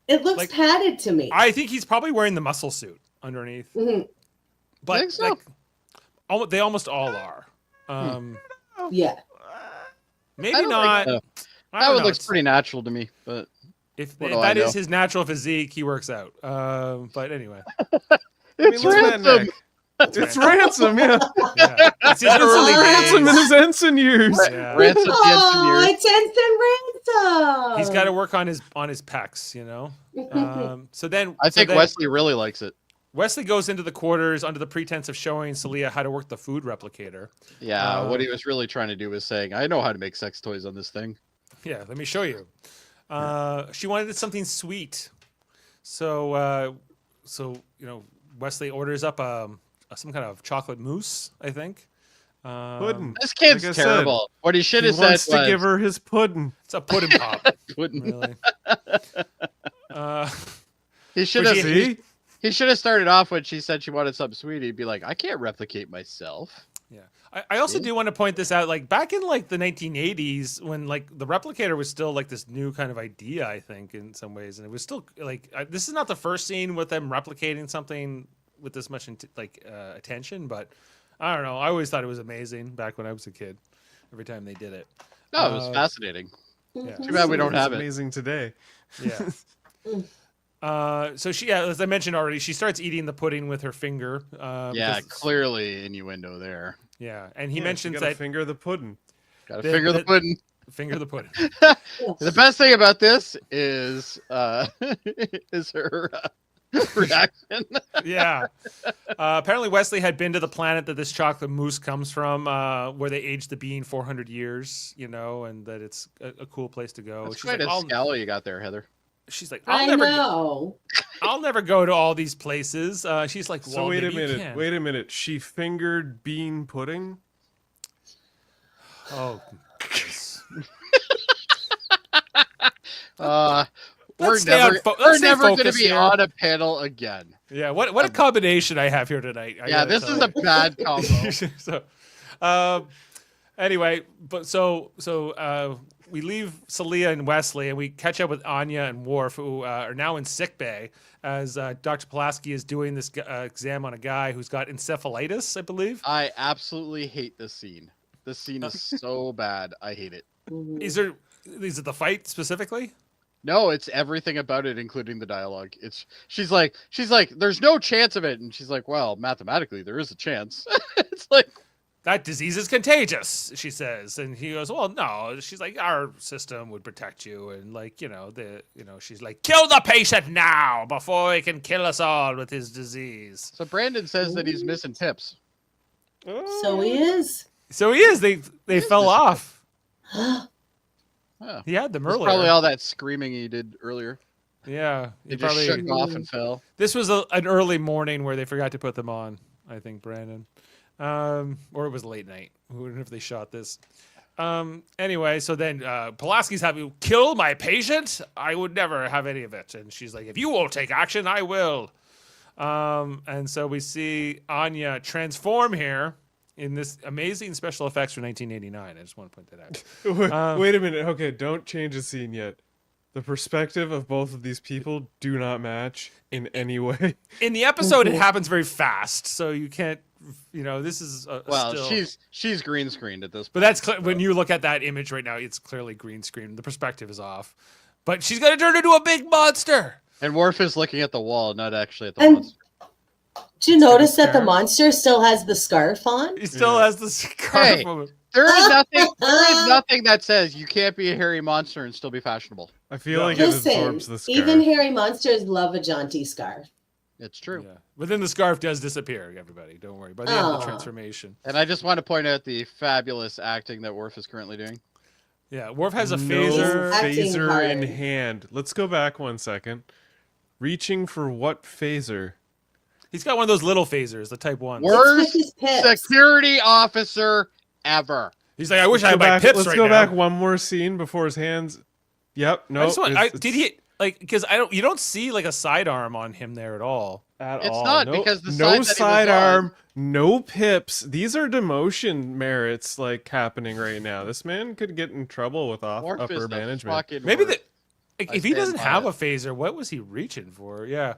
It looks padded to me. I think he's probably wearing the muscle suit underneath. Mm-hmm. But I think so. They almost all are. Yeah. Maybe not. That one looks pretty natural to me, but if that is his natural physique, he works out. But anyway, it's Ransom. It's Ransom, yeah. It's his early Ransom in his ensign years. Yeah. Ransom, it's Ensign Ransom. He's got to work on his pecs, So then I think Wesley really likes it. Wesley goes into the quarters under the pretense of showing Celia how to work the food replicator. Yeah, what he was really trying to do was saying, "I know how to make sex toys on this thing." Yeah, let me show you. She wanted something sweet, so Wesley orders up some kind of chocolate mousse, I think. Pudding. This kid's terrible. What he should have said was to give her his pudding. It's a pudding pop. Pudding. Really. He should have. He should have started off when she said she wanted something sweet. He'd be like, "I can't replicate myself." Yeah. I also do want to point this out. Like back in like the 1980s, when like the replicator was still like this new kind of idea, I think in some ways, and it was still like this is not the first scene with them replicating something with this much attention, but I don't know. I always thought it was amazing back when I was a kid. Every time they did it. No, it was fascinating. Yeah. Too bad we don't have it. Amazing today. Yeah. So she, as I mentioned already, she starts eating the pudding with her finger. Yeah, clearly innuendo there. Yeah, and he mentions she that finger the pudding. Gotta finger the pudding. Finger the pudding. The best thing about this is is her reaction. Yeah. Apparently Wesley had been to the planet that this chocolate mousse comes from, where they aged the bean 400 years, you know, and that it's a cool place to go. That's She's quite like, a scowl you got there, Heather. she's like, I know. I'll never go to all these places. She's like, well, So wait a maybe you minute. can. Wait a minute. She fingered bean pudding? Oh, goodness. We're Let's stay on never, fo- we're let's stay never going to focused be here. on a panel again. Yeah, what a combination I have here tonight. I Yeah, gotta this tell is you. a bad combo. So, anyway, but so we leave Celia and Wesley, and we catch up with Anya and Worf, who are now in sickbay as Dr. Pulaski is doing this exam on a guy who's got encephalitis, I believe. I absolutely hate this scene. This scene is so bad. I hate it. Mhm. Is it the fight specifically? No, it's everything about it, including the dialogue. She's like, there's no chance of it, and she's like, well, mathematically there is a chance. It's like, That disease is contagious, she says, and he goes, "Well, no." She's like, "Our system would protect you," and like, she's like, "Kill the patient now before he can kill us all with his disease." so Brandon says that he's missing tips. So he is. So he is. They fell off. Oh, He had them that's earlier. probably all that screaming he did earlier. Yeah, he He just probably. shook off and fell. This was an early morning where they forgot to put them on. I think Brandon, or it was late night. Who knows if they shot this? Anyway, so then Pulaski's having kill my patient. I would never have any of it. And she's like, if you won't take action, I will. And so we see Anya transform here in this amazing special effects for 1989. I just want to point that out. Wait a minute. Okay, don't change the scene yet. The perspective of both of these people do not match in any way. In the episode, it happens very fast, so you can't. This is Well, still... she's green screened at this point. But that's when you look at that image right now, it's clearly green screen. The perspective is off. But she's gonna turn into a big monster. And Worf is looking at the wall, not actually at the And monster. do you notice that the scarf. monster still has the scarf on? He still has the scarf. Hey. of it. There is nothing that says you can't be a hairy monster and still be fashionable. I feel No. like it Listen, absorbs the scarf. even hairy monsters love a jaunty scarf. It's true. Yeah. But then the scarf does disappear. Everybody, don't worry. By the end of the Aw. transformation. And I just want to point out the fabulous acting that Worf is currently doing. Yeah, Worf has a No phaser. Acting phaser hard. in hand. Let's go back 1 second. Reaching for what phaser? He's got one of those little phasers, the Type 1. Worst It's with his pips. security officer ever. He's like, I wish I Let's had go my back- pips Let's right go now. back one more scene before his hands. Yep. No. I just want, did he like? Because you don't see like a sidearm on him there at all. At It's all. not, no, because the no side that he was sidearm, no pips. These are demotion merits like happening right now. This man could get in trouble with Worf is upper the management. fucking Maybe worst. like, I if he stand doesn't by have it. a phaser, what was he reaching for? Yeah.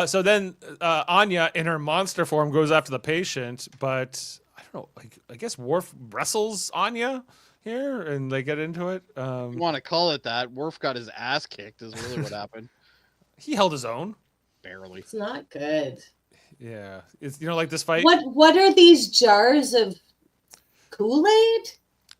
So then Anya in her monster form goes after the patient, but I don't know. Like I guess Worf wrestles Anya here, and they get into it. You want to call it that? Worf got his ass kicked. Is really what happened. He held his own. Barely. It's not good. Yeah, it's like this fight. What are these jars of Kool-Aid?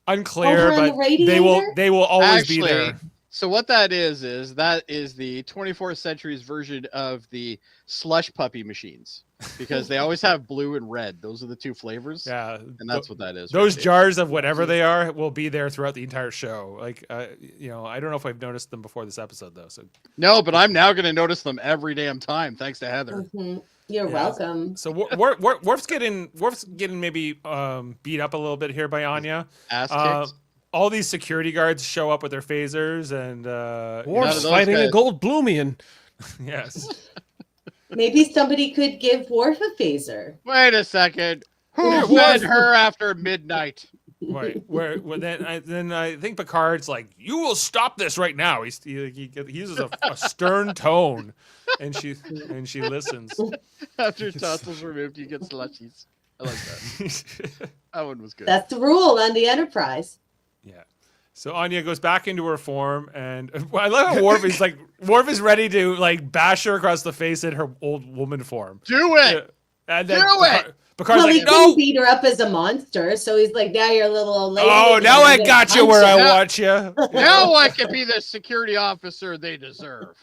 Unclear, Over on the but radiator? they will always be Actually, there. So what that is that is the 24th century's version of the slush puppy machines, because they always have blue and red. Those are the two flavors. Yeah, And that's what that is. those right there. jars of whatever they are will be there throughout the entire show. Like, I don't know if I've noticed them before this episode though. So, No, but I'm now going to notice them every damn time, thanks to Heather. Mhm. You're Yeah. welcome. so Worf's getting maybe beat up a little bit here by Anya. Ass Uh, kicked. all these security guards show up with their phasers, and None Worf's of those fighting a guys- gold bloomian. yes, Maybe somebody could give Worf a phaser. Wait a second. Who Here, fed Worf. her after midnight? right. Where then I think Picard's like, "You will stop this right now." He uses a stern tone, and she listens. After tonsils removed, you get slushies. I like that. That one was good. That's the rule on the Enterprise. Yeah. So Anya goes back into her form, and I love how Worf is ready to like bash her across the face in her old woman form. Do it. And then Do it! Picard's Well, he like, couldn't no. beat her up as a monster, so he's like, now you're a little old lady. Oh, and now I'm I gonna got you punch where I you." want you. Now I can be the security officer they deserve.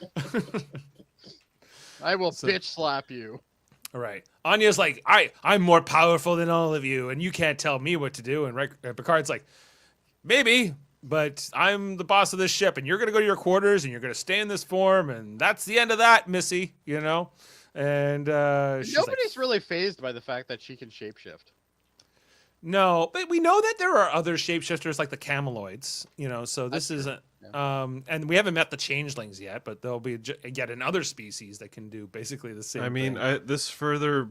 I will bitch slap you. All right. Anya's like, I'm more powerful than all of you, and you can't tell me what to do. And Picard's like, maybe, but I'm the boss of this ship, and you're going to go to your quarters, and you're going to stay in this form, and that's the end of that, Missy, you know? And she's Nobody's like, really fazed by the fact that she can shapeshift. no, but we know that there are other shapeshifters like the Cameloids, you know, so this isn't, and we haven't met the changelings yet, but there'll be yet another species that can do basically the same I mean, thing. this further,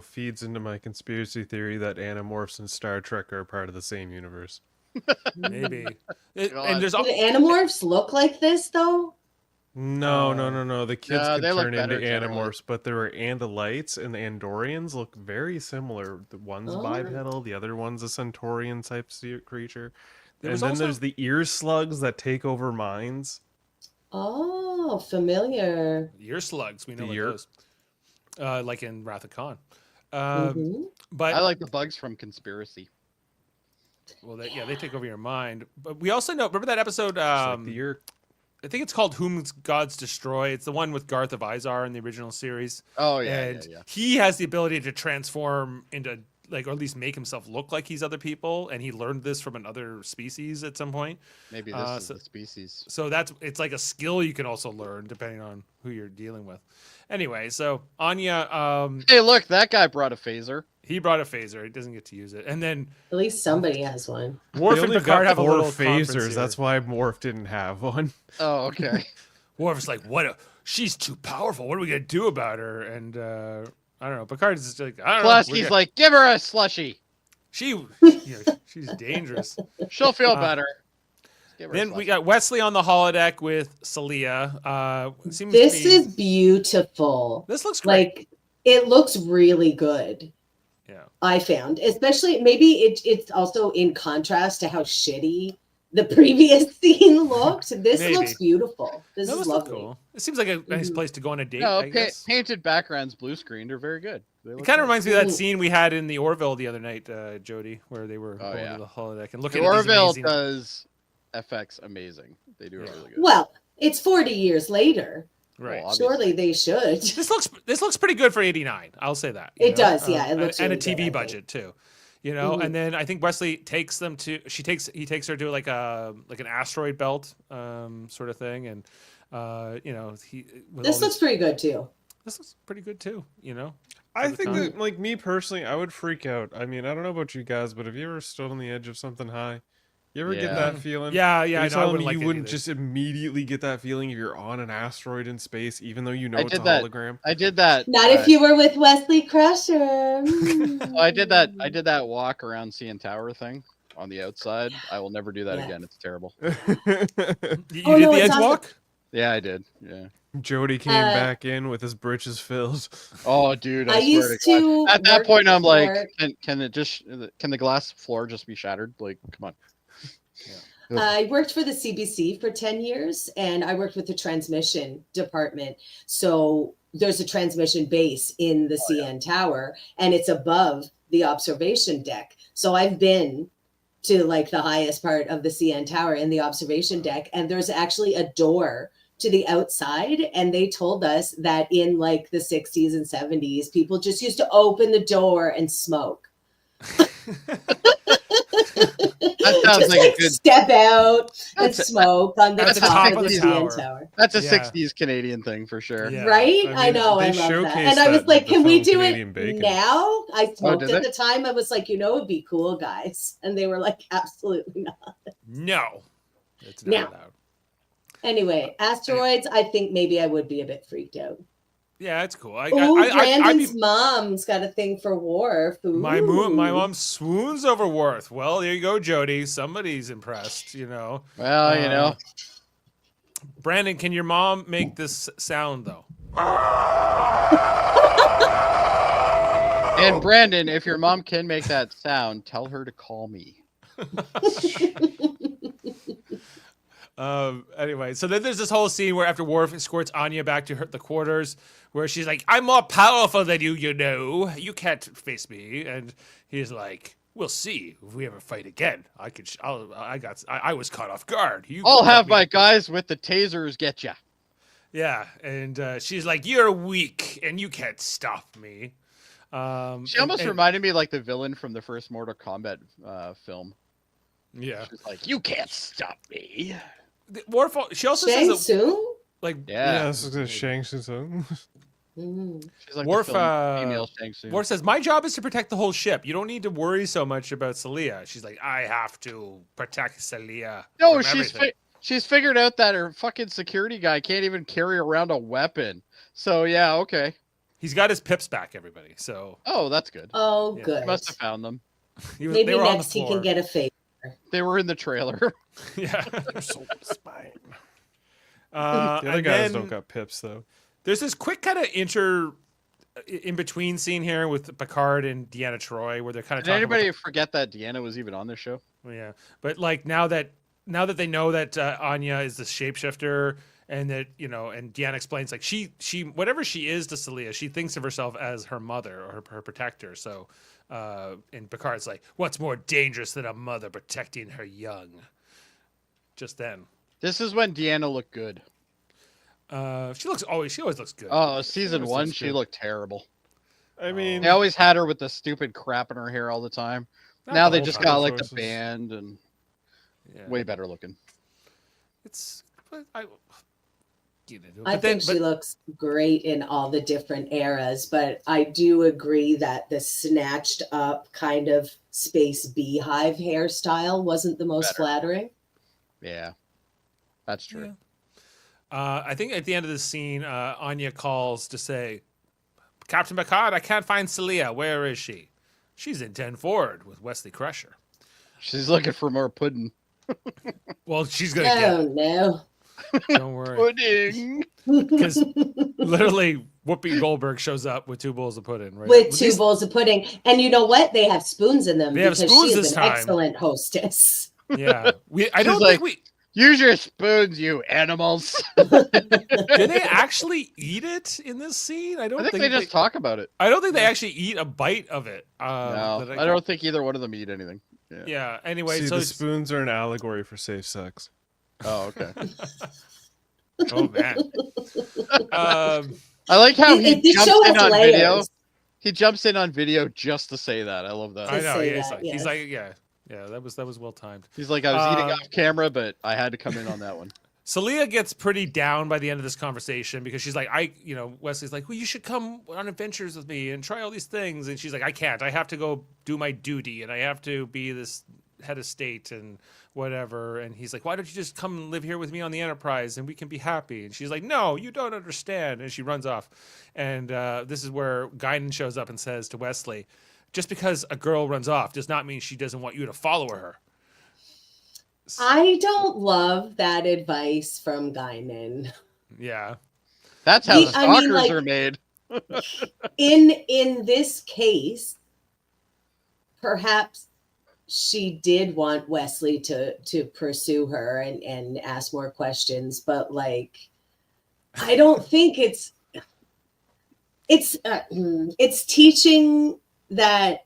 feeds into my conspiracy theory that Animorphs and Star Trek are part of the same universe. Maybe. God. And there's Do the Animorphs look like this, though? No. The kids No, can they look turn into better generally. Animorphs, but there are Andalites, and the Andorians look very similar. The one's bipedal, the other one's a Centaurian type creature. And then there's the ear slugs that take over minds. Oh, familiar. ear slugs. We know what ear- those. Like in Wrath of Khan. Mhm. But I like the bugs from Conspiracy. well, they take over your mind. But we also know. Remember that episode? Just like the ear. I think it's called "Whom Gods Destroy." It's the one with Garth of Izar in the original series. Oh, and yeah. he has the ability to transform into or at least make himself look like he's other people, and he learned this from another species at some point. Maybe this is the species. So it's like a skill you can also learn depending on who you're dealing with. Anyway, so Anya, Hey, look, that guy brought a phaser. he brought a phaser. He doesn't get to use it, and then At least somebody has one. Worf They and only Picard got have a 4 little conference phasers. here. That's why Morph didn't have one. Oh, okay. Worf's like, she's too powerful. What are we gonna do about her? And I don't know. Picard's just like, I don't know. Pulaski's like, give her a slushie. She's dangerous. She'll feel better. Give her a Then we slushie. got Wesley on the holodeck with Celia. Seems This to be, is beautiful. this looks great. Like, it looks really good. Yeah. I found, especially maybe it's also in contrast to how shitty the previous scene looked. This Maybe. looks beautiful. This No, is this looks lovely. cool. It seems like a nice place to go on a date. No, I guess. painted backgrounds, blue screened are very good. It kind of reminds me of that scene we had in the Orville the other night, Jody, where they were going to the holodeck and looking at these Orville amazing... does FX amazing. They do it really good. Well, it's 40 years later. Right. Well, Surely they should. This looks pretty good for '89. I'll say that. It does, yeah. It looks and a really good, TV I budget too. You know, and then I think Wesley takes them to. He takes her to like an asteroid belt sort of thing, and you know This looks pretty good too. This looks pretty good too. You know. I think that, like, me personally, I would freak out. I mean, I don't know about you guys, but have you ever stood on the edge of something high? You ever get that feeling? Yeah. Are you I know, I telling wouldn't me like you it wouldn't either. just immediately get that feeling if you're on an asteroid in space, even though you know I it's a did that. hologram? I did that. Not if you were with Wesley Crusher. I did that walk around CN Tower thing on the outside. I will never do that Yeah. again. It's terrible. You Oh, did no, the it's edge awesome. walk? Yeah, I did. Yeah. Jody came back in with his britches filled. Oh, dude. I I swear used to God. to At that work point, I'm like, for- can the glass floor just be shattered? Like, come on. I worked for the CBC for 10 years and I worked with the transmission department. So there's a transmission base in the CN Tower and it's above the observation deck. So I've been to like the highest part of the CN Tower in the observation deck, and there's actually a door to the outside. And they told us that in like the 60s and 70s, people just used to open the door and smoke. That sounds Just, like a good. step out and That's- smoke on the At the top, top of the tower. CN Tower. That's a Yeah. 60s Canadian thing for sure. Yeah. Right? I I mean, know. I they love that. showcased And I was that like, with the can we film do Canadian it Bacon. now? I smoked did at they? the time. I was like, it'd be cool, guys. And they were like, absolutely not. No. It's No. not allowed. Anyway, asteroids, I think maybe I would be a bit freaked out. Yeah, it's cool. Oh, Brandon's mom's got a thing for Worf. My Ooh. mom swoons over Worth. Well, there you go, Jody. Somebody's impressed, you know. Well, you know. Brandon, can your mom make this sound though? And Brandon, if your mom can make that sound, tell her to call me. Anyway, so then there's this whole scene where after Worf escorts Anya back to the quarters, where she's like, "I'm more powerful than you, you know. You can't face me." And he's like, "We'll see if we ever fight again. I was caught off guard. I'll have my guys with the tasers get ya." Yeah, and she's like, "You're weak, and you can't stop me." She almost reminded me like the villain from the first Mortal Kombat film. Yeah, She's like, "You can't stop me." Worf. She also Shang says, Tsung? like, Yeah, this is Shang Tsung. She's like Worf, the film female Shang Tsung. Worf says, "My job is to protect the whole ship. You don't need to worry so much about Celia." She's like, "I have to protect Celia." No, from everything." she's figured out that her fucking security guy can't even carry around a weapon. So yeah, okay. He's got his pips back, everybody. So Oh, that's good. Oh, Yeah. good. He must have found them. they Maybe were on the next he floor. can get a favor. They were in the trailer. Yeah. Soul spine. The The other guys don't got pips though. There's this quick kind of in between scene here with Picard and Deanna Troi, where they're kind of Did talking. anybody forget that Deanna was even on the show? Yeah, but like now that they know that Anya is the shapeshifter, and that and Deanna explains like she whatever she is to Celia, she thinks of herself as her mother or her protector. So, and Picard's like, "What's more dangerous than a mother protecting her young?" Just then, This is when Deanna looked good. she always looks good. Oh, season always 1, looks she good. looked terrible. I mean, They always had her with the stupid crap in her hair all the time. Not Now the they whole just time. got like the Sources. band and Yeah. way better looking. It's I get into it. I But then, think she looks great in all the different eras, but I do agree that the snatched up kind of space beehive hairstyle wasn't the most Better. flattering. Yeah, that's true. Yeah. I think at the end of the scene, Anya calls to say, "Captain Picard, I can't find Celia. Where is she?" "She's in 10 forward with Wesley Crusher." She's looking for more pudding. Well, she's gonna get Oh no. it. Don't worry, Pudding. because literally Whoopi Goldberg shows up with 2 bowls of pudding. Right? With At 2 least bowls of pudding. And you know what? They have spoons in them They have because spoons she this is an time. excellent hostess. Yeah, I She's don't like- think we. Use your spoons, you animals. Do they actually eat it in this scene? I don't I think they just talk about it. I don't think they actually eat a bite of it. No, that I don't think either one of them eat anything. Yeah. Anyway, see, so the spoons are an allegory for safe sex. Oh, okay. oh man. I like how he This jumps show in has on layers. video. He jumps in on video just to say that. I love that. I know. say Yeah, that, he's yes. like, yeah. That was well timed. He's like, I was eating Uh, off camera, but I had to come in on that one. Celia gets pretty down by the end of this conversation because she's like, Wesley's like, well, you should come on adventures with me and try all these things. And she's like, I can't. I have to go do my duty and I have to be this head of state and whatever. And he's like, why don't you just come and live here with me on the Enterprise and we can be happy? And she's like, no, you don't understand. And she runs off. And this is where Guinan shows up and says to Wesley, just because a girl runs off does not mean she doesn't want you to follow her. I don't love that advice from Guinan. Yeah. That's how I stalkers mean, like- are made. In this case, perhaps she did want Wesley to pursue her and ask more questions, but like I don't think it's teaching that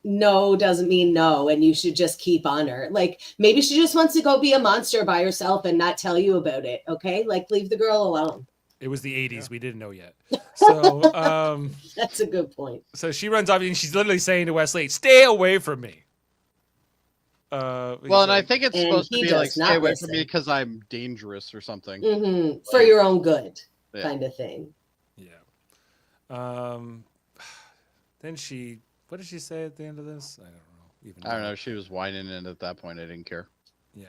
no doesn't mean no, and you should just keep on her. Like maybe she just wants to go be a monster by herself and not tell you about it. Okay, like leave the girl alone. It was the 80s. We didn't know yet. So, That's a good point. so she runs off and she's literally saying to Wesley, stay away from me. Well, and I think it's And supposed to he be does like, not stay away listen. from me because I'm dangerous or something. For your own good, Yeah. kind of thing. Yeah. Then what did she say at the end of this? I don't know. I don't know. She was whining, and at that point, I didn't care. Yeah.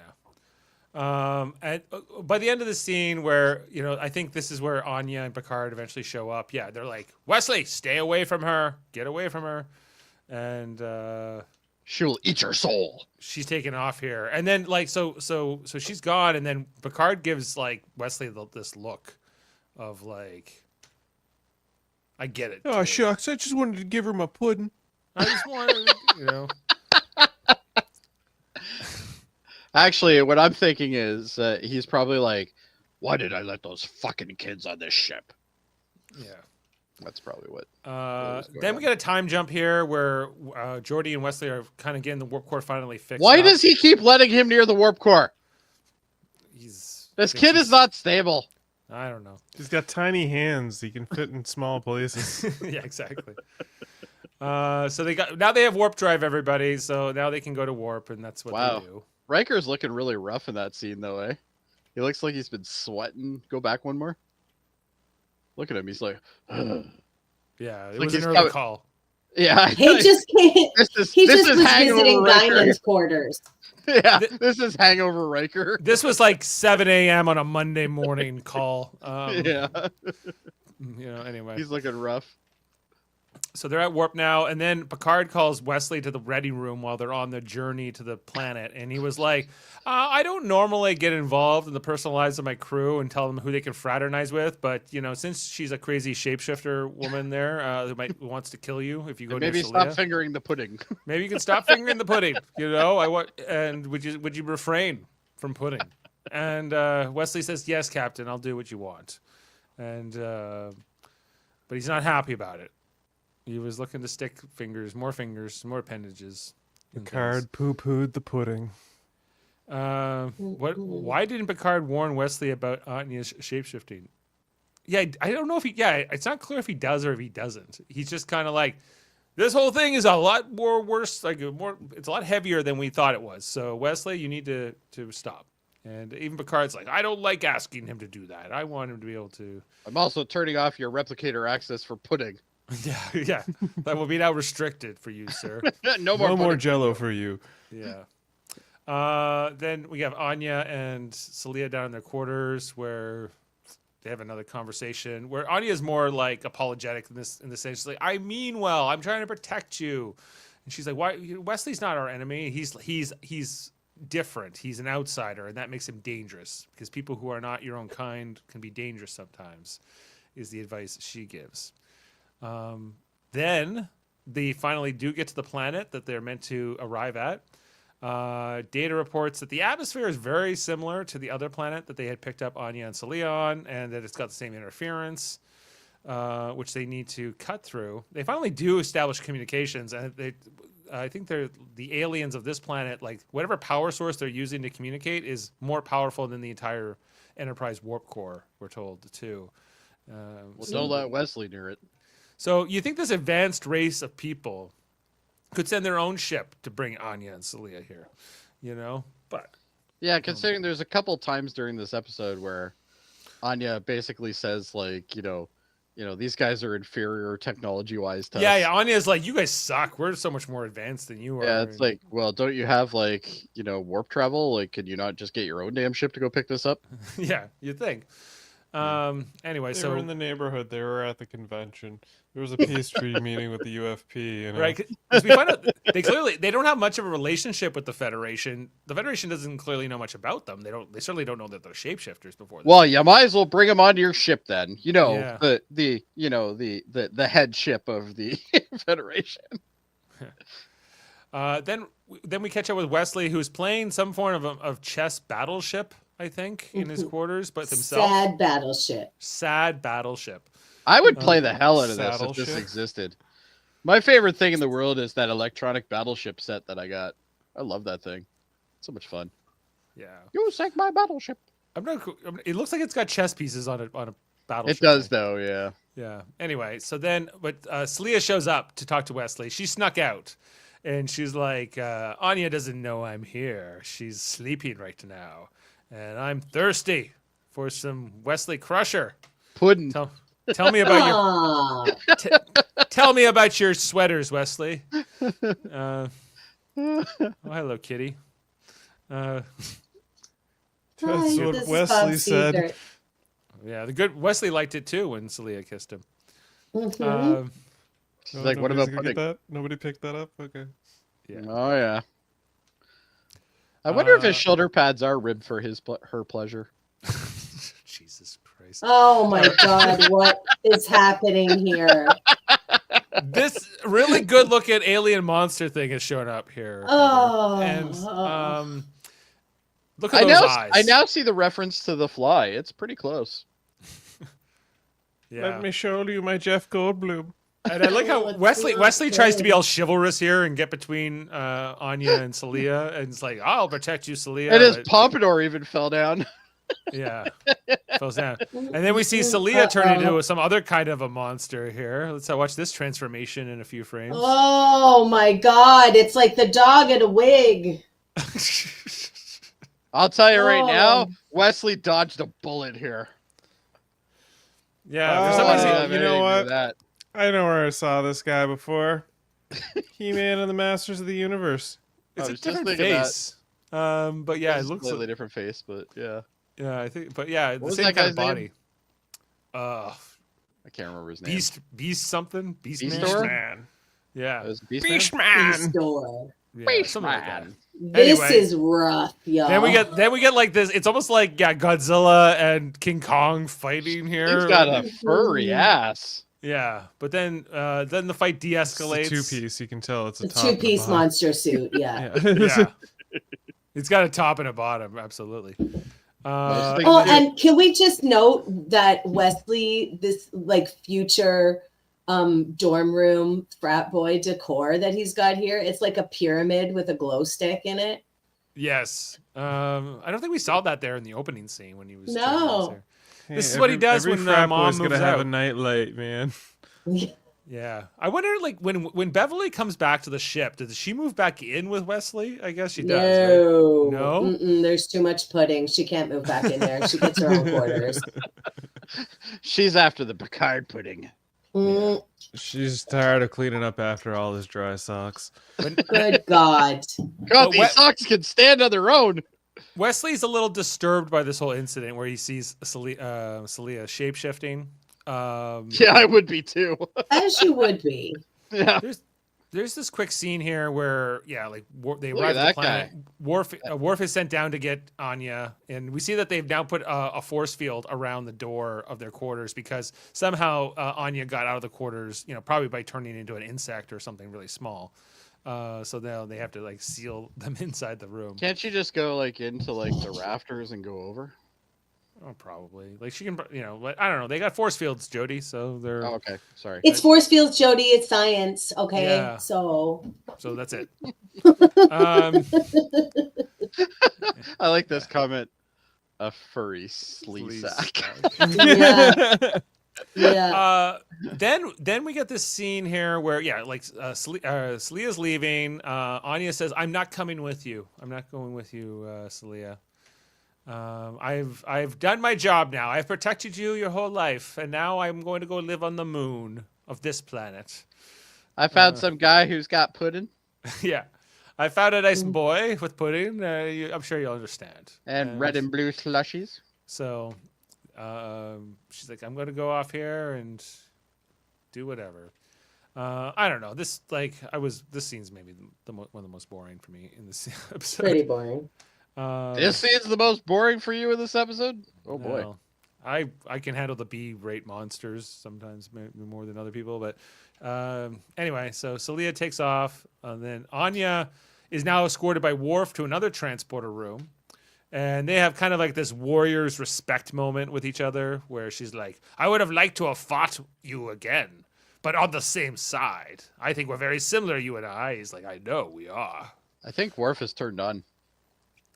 And by the end of the scene where, I think this is where Anya and Picard eventually show up. Yeah. They're like, Wesley, stay away from her. Get away from her. And, She will eat your soul. she's taken off here. And then like, so she's gone. And then Picard gives like Wesley this look of like, I get it. Oh kid. shucks! I just wanted to give her my pudding. I just wanted, Actually, what I'm thinking is he's probably like, why did I let those fucking kids on this ship? Yeah. That's probably what. Then we get a time jump here where Jody and Wesley are kind of getting the warp core finally fixed. Why up. does he keep letting him near the warp core? This kid is not stable. I don't know. He's got tiny hands. He can fit in small places. Yeah, exactly. So they have warp drive, everybody. So now they can go to warp, and that's what they do. Riker's looking really rough in that scene, though, eh? He looks like he's been sweating. Go back one more. Look at him. He's like, yeah, it like was an early call. Yeah, He just can't. He just was visiting Riker. Diamond's quarters. Yeah, this is hangover Riker. This was like 7 a.m. on a Monday morning call. Yeah. Anyway. He's looking rough. So they're at warp now, and then Picard calls Wesley to the ready room while they're on the journey to the planet, and he was like, I don't normally get involved in the personal lives of my crew and tell them who they can fraternize with, but, since she's a crazy shapeshifter woman there who wants to kill you if you go maybe near stop Celia, fingering the pudding. maybe you can stop fingering the pudding, and would you refrain from pudding? And Wesley says, yes, Captain, I'll do what you want. And but he's not happy about it. He was looking to stick more appendages. Picard poo-pooed the pudding. Why didn't Picard warn Wesley about Anya's shapeshifting? Yeah, I don't know if it's not clear if he does or if he doesn't. He's just kind of like, this whole thing is a lot more worse, it's a lot heavier than we thought it was. So Wesley, you need to stop. And even Picard's like, I don't like asking him to do that. I want him to be able to. I'm also turning off your replicator access for pudding. Yeah. That will be now restricted for you, sir. No more Jello for you. Yeah. Then we have Anya and Celia down in their quarters where they have another conversation where Anya is more like apologetic in the sense she's like, I mean well, I'm trying to protect you. And she's like, why? Wesley's not our enemy. He's different. He's an outsider, and that makes him dangerous because people who are not your own kind can be dangerous sometimes, is the advice she gives. Then they finally do get to the planet that they're meant to arrive at. Data reports that the atmosphere is very similar to the other planet that they had picked up Anya and Celia on, and that it's got the same interference, which they need to cut through. They finally do establish communications, and I think they're the aliens of this planet, like whatever power source they're using to communicate is more powerful than the entire Enterprise warp core, we're told, too. Don't let Wesley near it. So you think this advanced race of people could send their own ship to bring Anya and Celia here, But yeah, considering there's a couple times during this episode where Anya basically says like, these guys are inferior technology-wise to us. Yeah, Anya's like, you guys suck. We're so much more advanced than you are. Yeah, it's like, well, don't you have warp travel? Like, can you not just get your own damn ship to go pick this up? Yeah, you'd think. Anyway, They were in the neighborhood. They were at the convention. There was a peace treaty meeting with the UFP. Right? Because we find out they don't have much of a relationship with the Federation. The Federation doesn't clearly know much about them. They certainly don't know that they're shapeshifters before. Well, you might as well bring them onto your ship then. Yeah. The head ship of the Federation. Then we catch up with Wesley, who's playing some form of chess battleship, I think, in his quarters, but himself. Sad battleship. I would play the hell out of this Saddle if this ship? existed. My favorite thing in the world is that electronic battleship set that I got. I love that thing. So much fun. Yeah. You sank my battleship. It looks like it's got chess pieces on a battleship. It does, though, yeah. Yeah. Anyway, so then, Celia shows up to talk to Wesley. She snuck out, and she's like, Anya doesn't know I'm here. She's sleeping right now, and I'm thirsty for some Wesley Crusher. Pudding. Tell me about tell me about your sweaters, Wesley. Oh, hello, Kitty. That's what Wesley said. Yeah, the good Wesley liked it too when Celia kissed him. Mm-hmm. She's like, what about get that? Nobody picked that up? Okay. Yeah. Oh, yeah. I wonder if his shoulder pads are ribbed for her pleasure. Jesus Christ. Oh my God, what is happening here? This really good looking alien monster thing has shown up here. Oh. And Look at those eyes. I now see the reference to The Fly. It's pretty close. Yeah. Let me show you my Jeff Goldblum. And I like how it's Wesley so tries to good. be all chivalrous here and get between Anya and Celia, and it's like, I'll protect you, Celia. And his but- pompadour even fell down. Yeah, falls down. And then we see Celia turn into some other kind of a monster here. Let's watch this transformation in a few frames. Oh my God! It's like the dog in a wig. I'll tell you right now, Oh. Wesley dodged a bullet here. Yeah, Oh, for some I reason, have you anything know to what? do that. I know where I saw this guy before. He-Man and the Masters of the Universe. It's I a was just different thinking that. face. But yeah, it It's a looks slightly like, different face, but yeah. yeah, I think, but yeah, the was same that kind of guy's body. I can't remember his name. Beast something, Beast Beastor? Man. Yeah, It was Beast Store. yeah, something like that. This Anyway. is rough, y'all. Then we get like this. It's almost like Godzilla and King Kong fighting here. He's got a furry ass. Yeah, but then the fight It's de-escalates. a two-piece. You can tell it's a a top and a two-piece bottom. monster suit. Yeah. Yeah, it's got a top and a bottom. Absolutely. Oh, and can we just note that Wesley, this like future dorm room frat boy decor that he's got here, it's like a pyramid with a glow stick in it. Yes. I don't think we saw that there in the opening scene when he was. No. checking us there. Hey, This is what he does every when, frat Mom boy's moves gonna have out. a nightlight, man. Yeah, I wonder, like, when Beverly comes back to the ship, does she move back in with Wesley? I guess she does. Right? No, No? Mm-mm, there's too much pudding. She can't move back in there. She gets her own quarters. She's after the Picard pudding. Mm, She's tired of cleaning up after all his dry socks. good God. God, But these socks can stand on their own. Wesley's a little disturbed by this whole incident where he sees Celia shape-shifting. Yeah, I would be too. As you would be. Yeah. There's this quick scene here where, they Look arrive at at the that planet. Worf is sent down to get Anya, and we see that they've now put a force field around the door of their quarters because somehow Anya got out of the quarters, probably by turning into an insect or something really small. So now they have to like seal them inside the room. Can't you just go like into like the rafters and go over? Oh, probably. Like she can, I don't know. They got force fields, Jody, so they're. Oh, okay. Sorry. It's force fields, Jody. It's science. Okay. Yeah. So So that's it. I like this comment. A furry flea sack. yeah. Yeah. Then we get this scene here where Celia's leaving. Anya says, "I'm not coming with you. I'm not going with you, Celia. I've done my job now. I've protected you your whole life, and now I'm going to go live on the moon of this planet." I found some guy who's got pudding Yeah, I found a nice boy with pudding. I'm sure you'll understand. and red and blue slushies. So she's like, I'm going to go off here and do whatever. I don't know. This scene's maybe one of the most boring for me in this episode. Pretty boring. This scene's the most boring for you in this episode? Oh boy. No. I can handle the B-rate monsters sometimes maybe more than other people, but anyway, so Celia takes off, and then Anya is now escorted by Worf to another transporter room. And they have kind of like this warriors respect moment with each other where she's like, I would have liked to have fought you again, but on the same side. I think we're very similar, you and I. He's like, I know we are. I think Worf is turned on.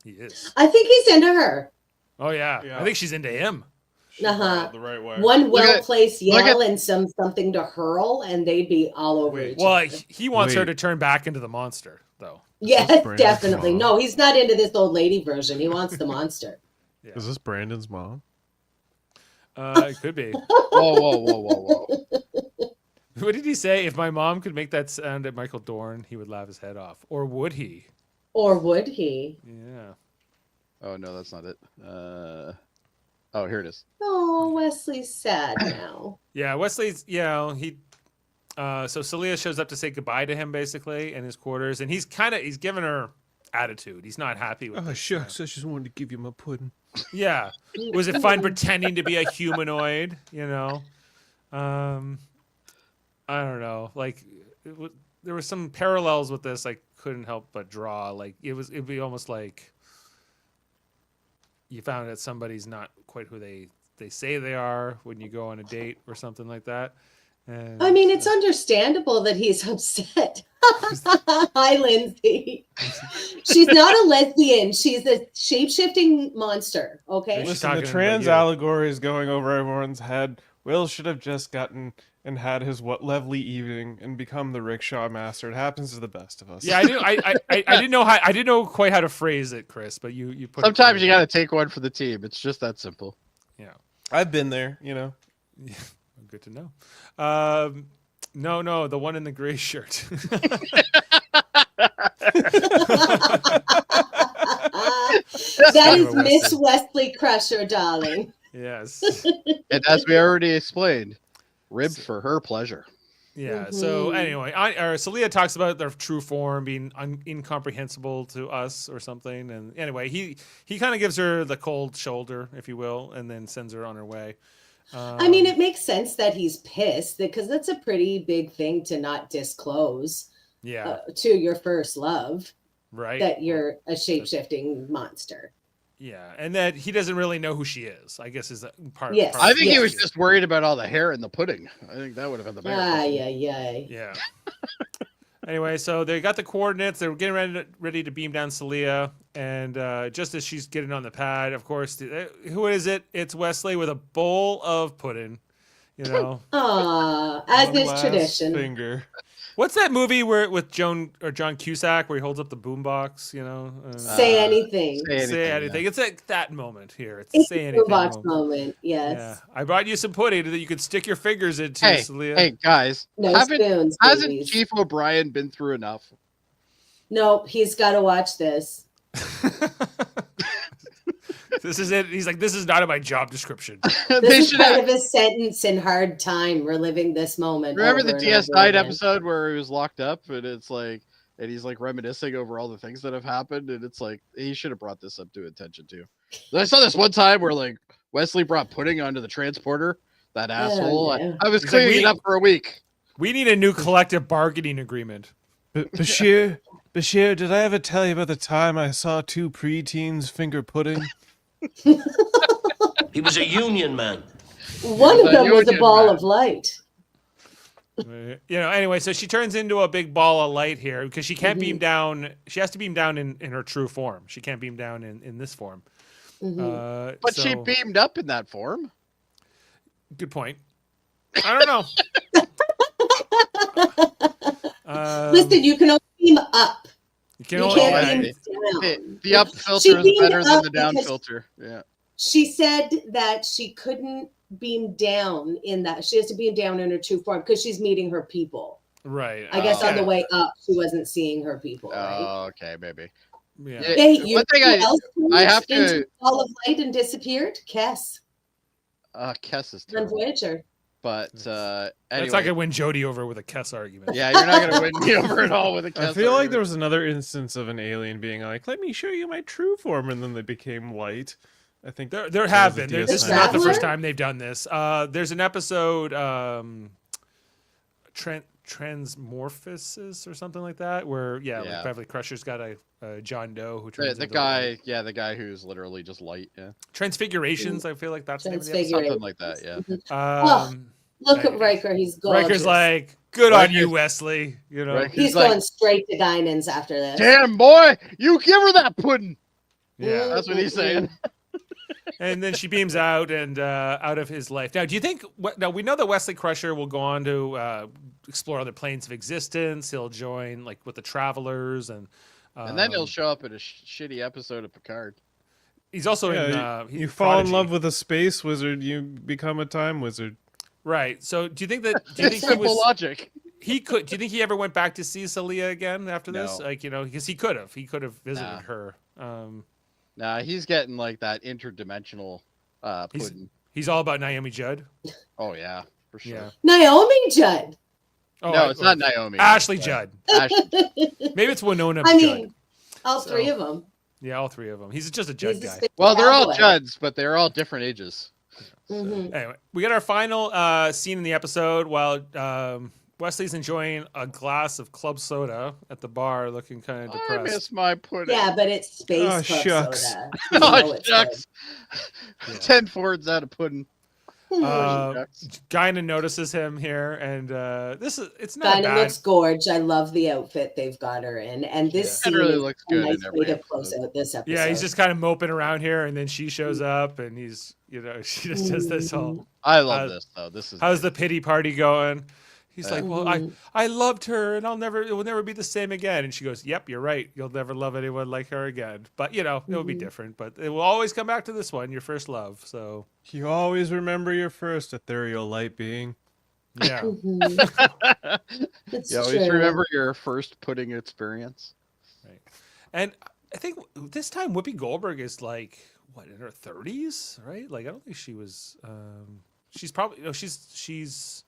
He is. I think he's into her. Oh, yeah. Yeah. I think she's into him. She Uh-huh. brought it the right way. One Look at- well-placed look yell and something to hurl, and they'd be all over Wait. each Well, other. he wants her Wait. to turn back into the monster, though. Yes, Brandon's definitely. mom. No, he's not into this old lady version. He wants the monster. Is this Brandon's mom? It could be. Whoa. What did he say? If my mom could make that sound at Michael Dorn, he would laugh his head off. Or would he? Or would he? Yeah. Oh no, that's not it. Oh, here it is. Oh, Wesley's sad now. Yeah, Wesley's, so Celia shows up to say goodbye to him, basically, in his quarters, and he's giving her attitude. He's not happy with Oh it. shucks! I just wanted to give you my pudding. Yeah. Was it fun pretending to be a humanoid, I don't know. Like, there were some parallels with this I couldn't help but draw. Like, it'd be almost like, you found that somebody's not quite who they say they are when you go on a date or something like that. And, I mean, it's understandable that he's upset. Hi, Lindsay. She's not a lesbian. She's a shape-shifting monster. Okay. She's Listen, the talking trans about you. allegory is going over everyone's head. Will should have just gotten and had his lovely evening and become the rickshaw master. It happens to the best of us. Yeah, I didn't know I didn't know quite how to phrase it, Chris, but you put Sometimes it you got to take one for the team. It's just that simple. Yeah. I've been there, you know. Yeah, good to know. No, the one in the gray shirt. That is Miss Wesley Crusher, darling. Yes. And as we already explained, ribbed for her pleasure. Yeah. So anyway, Celia talks about their true form being incomprehensible to us or something, and anyway, he kind of gives her the cold shoulder, if you will, and then sends her on her way. I mean, it makes sense that he's pissed because that's a pretty big thing to not disclose to your first love, right? That you're a shape-shifting monster. Yeah, and that he doesn't really know who she is, I guess, is part. Yes. part I of think it. he was just worried about all the hair in the pudding. I think that would have been the bigger problem. Yeah. Anyway, so they got the coordinates. They were getting ready to beam down Celia, and just as she's getting on the pad, of course, who is it? It's Wesley with a bowl of pudding. You know, as One is last tradition. Finger. what's that movie with John Cusack where he holds up the boombox? You know, Say anything. say anything. It's like that moment here. It's say a anything. box moment. Yes. Yeah, I brought you some pudding that you could stick your fingers into, Hey, Celia. hey, guys, No spoons, hasn't babies. Chief O'Brien been through enough? Nope, he's got to watch this. This is it. He's like, this is not in my job description. They This is should part have. of his sentence in Hard Time, reliving this moment. Remember over the and DS9 over again. episode where he was locked up, and it's like, and he's like reminiscing over all the things that have happened, and it's like he should have brought this up to attention too. I saw this one time where like Wesley brought pudding onto the transporter. That asshole. no. I was He's like, cleaning it up for a week. We need a new collective bargaining agreement. Bashir, did I ever tell you about the time I saw two preteens finger pudding? He was a union man. One of a them was a union ball man. of light. Anyway, so she turns into a big ball of light here because she can't Mm-hmm. beam down. She has to beam down in her true form. She can't beam down in this form. Mm-hmm. But she so- beamed up in that form. Good point. I don't know. Listen, you can only beam up. You can You only- can't yeah, beam down. The up filter is beamed better than up the down because- filter. Yeah. She said that she couldn't beam down in that. She has to beam down in her true form because she's meeting her people. right. I guess on yeah. the way up, she wasn't seeing her people, right? Oh, okay, maybe. Yeah. Yeah. Hey, you One thing know who else I have moved to- into a ball of light and disappeared? Kess Kess is on terrible. Voyager. But That's anyway, not gonna win Jody over with a Kess argument. yeah, you're not gonna win me over at all with a I Kess. feel like argument. there was another instance of an alien being like, "Let me show you my true form," and then they became light. I think There that have was a been. DS9. This is not the Traveler? first time they've done this. There's an episode, Transmorphosis or something like that, where Yeah. like Beverly Crusher's got a John Doe who turns the into guy, the guy who's literally just light, yeah, Transfigurations. I feel like that's the name of the episode. something like that, yeah. Look at Right. Riker. He's gorgeous. Riker's like, "Good on Riker's- you, Wesley." You know. Riker- He's like- going straight to Guinan's after this. Damn boy, you give her that pudding. Yeah. That's what he's saying. And then she beams out and out of his life. Now, do you think? Now we know that Wesley Crusher will go on to explore other planes of existence. He'll join like with the Travelers, and And then he'll show up in a shitty episode of Picard. he's also Yeah, in. you fall in Prodigy. love with a space wizard, you become a time wizard. Right. So, do you think that? Do you think he Simple was? logic. He could. Do you think he ever went back to see Celia again after this? No. Like because he could have. He could have visited Nah. her. Nah, he's getting like that interdimensional pudding. He's all about Naomi Judd. Oh yeah, for sure. Yeah. Naomi Judd. Oh, No, it's not Naomi. Ashley but Judd. Ash- Maybe it's Winona. I Judd. mean, all three So- of them. Yeah, all three of them. He's just a Judd He's a guy. space well, they're all cowboy. Judds, but they're all different ages. Mhm. Anyway, we got our final scene in the episode while Wesley's enjoying a glass of club soda at the bar, looking kind of I depressed. miss my pudding. Yeah, but it's space Oh, club shucks. soda. You know Oh, it's shucks. Yeah. 10 Fords out of pudding. Guinan notices him here, and it's not Dinah bad. looks gorge. I love the outfit they've got her in, and this It scene really is looks a good nice in way every to close episode. out this episode. Yeah, he's just kind of moping around here, and then she shows up, and he's, she just does this whole. I love this though. This is How's the pity party going? He's like, well, Mhm. I loved her, and it will never be the same again. And she goes, yep, you're right. You'll never love anyone like her again. But it will be different. But it will always come back to this one, your first love. So You always remember your first ethereal light being. yeah, It's You always true. remember your first pudding experience. right. And I think this time Whoopi Goldberg is like what, in her 30s, right? Like I don't think she was. She's probably she's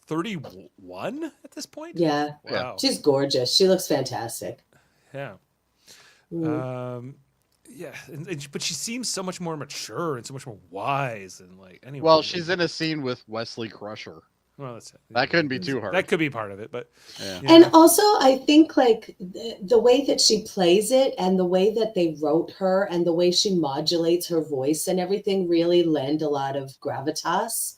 31 at this point. Yeah, Wow. she's gorgeous. She looks fantastic. Yeah. Mm. Yeah, but she seems so much more mature and so much more wise and like anyway. Well, she's in a scene with Wesley Crusher. Well, that's it. That couldn't be too hard. That could be part of it, but Yeah. And also, I think like the way that she plays it and the way that they wrote her and the way she modulates her voice and everything really lend a lot of gravitas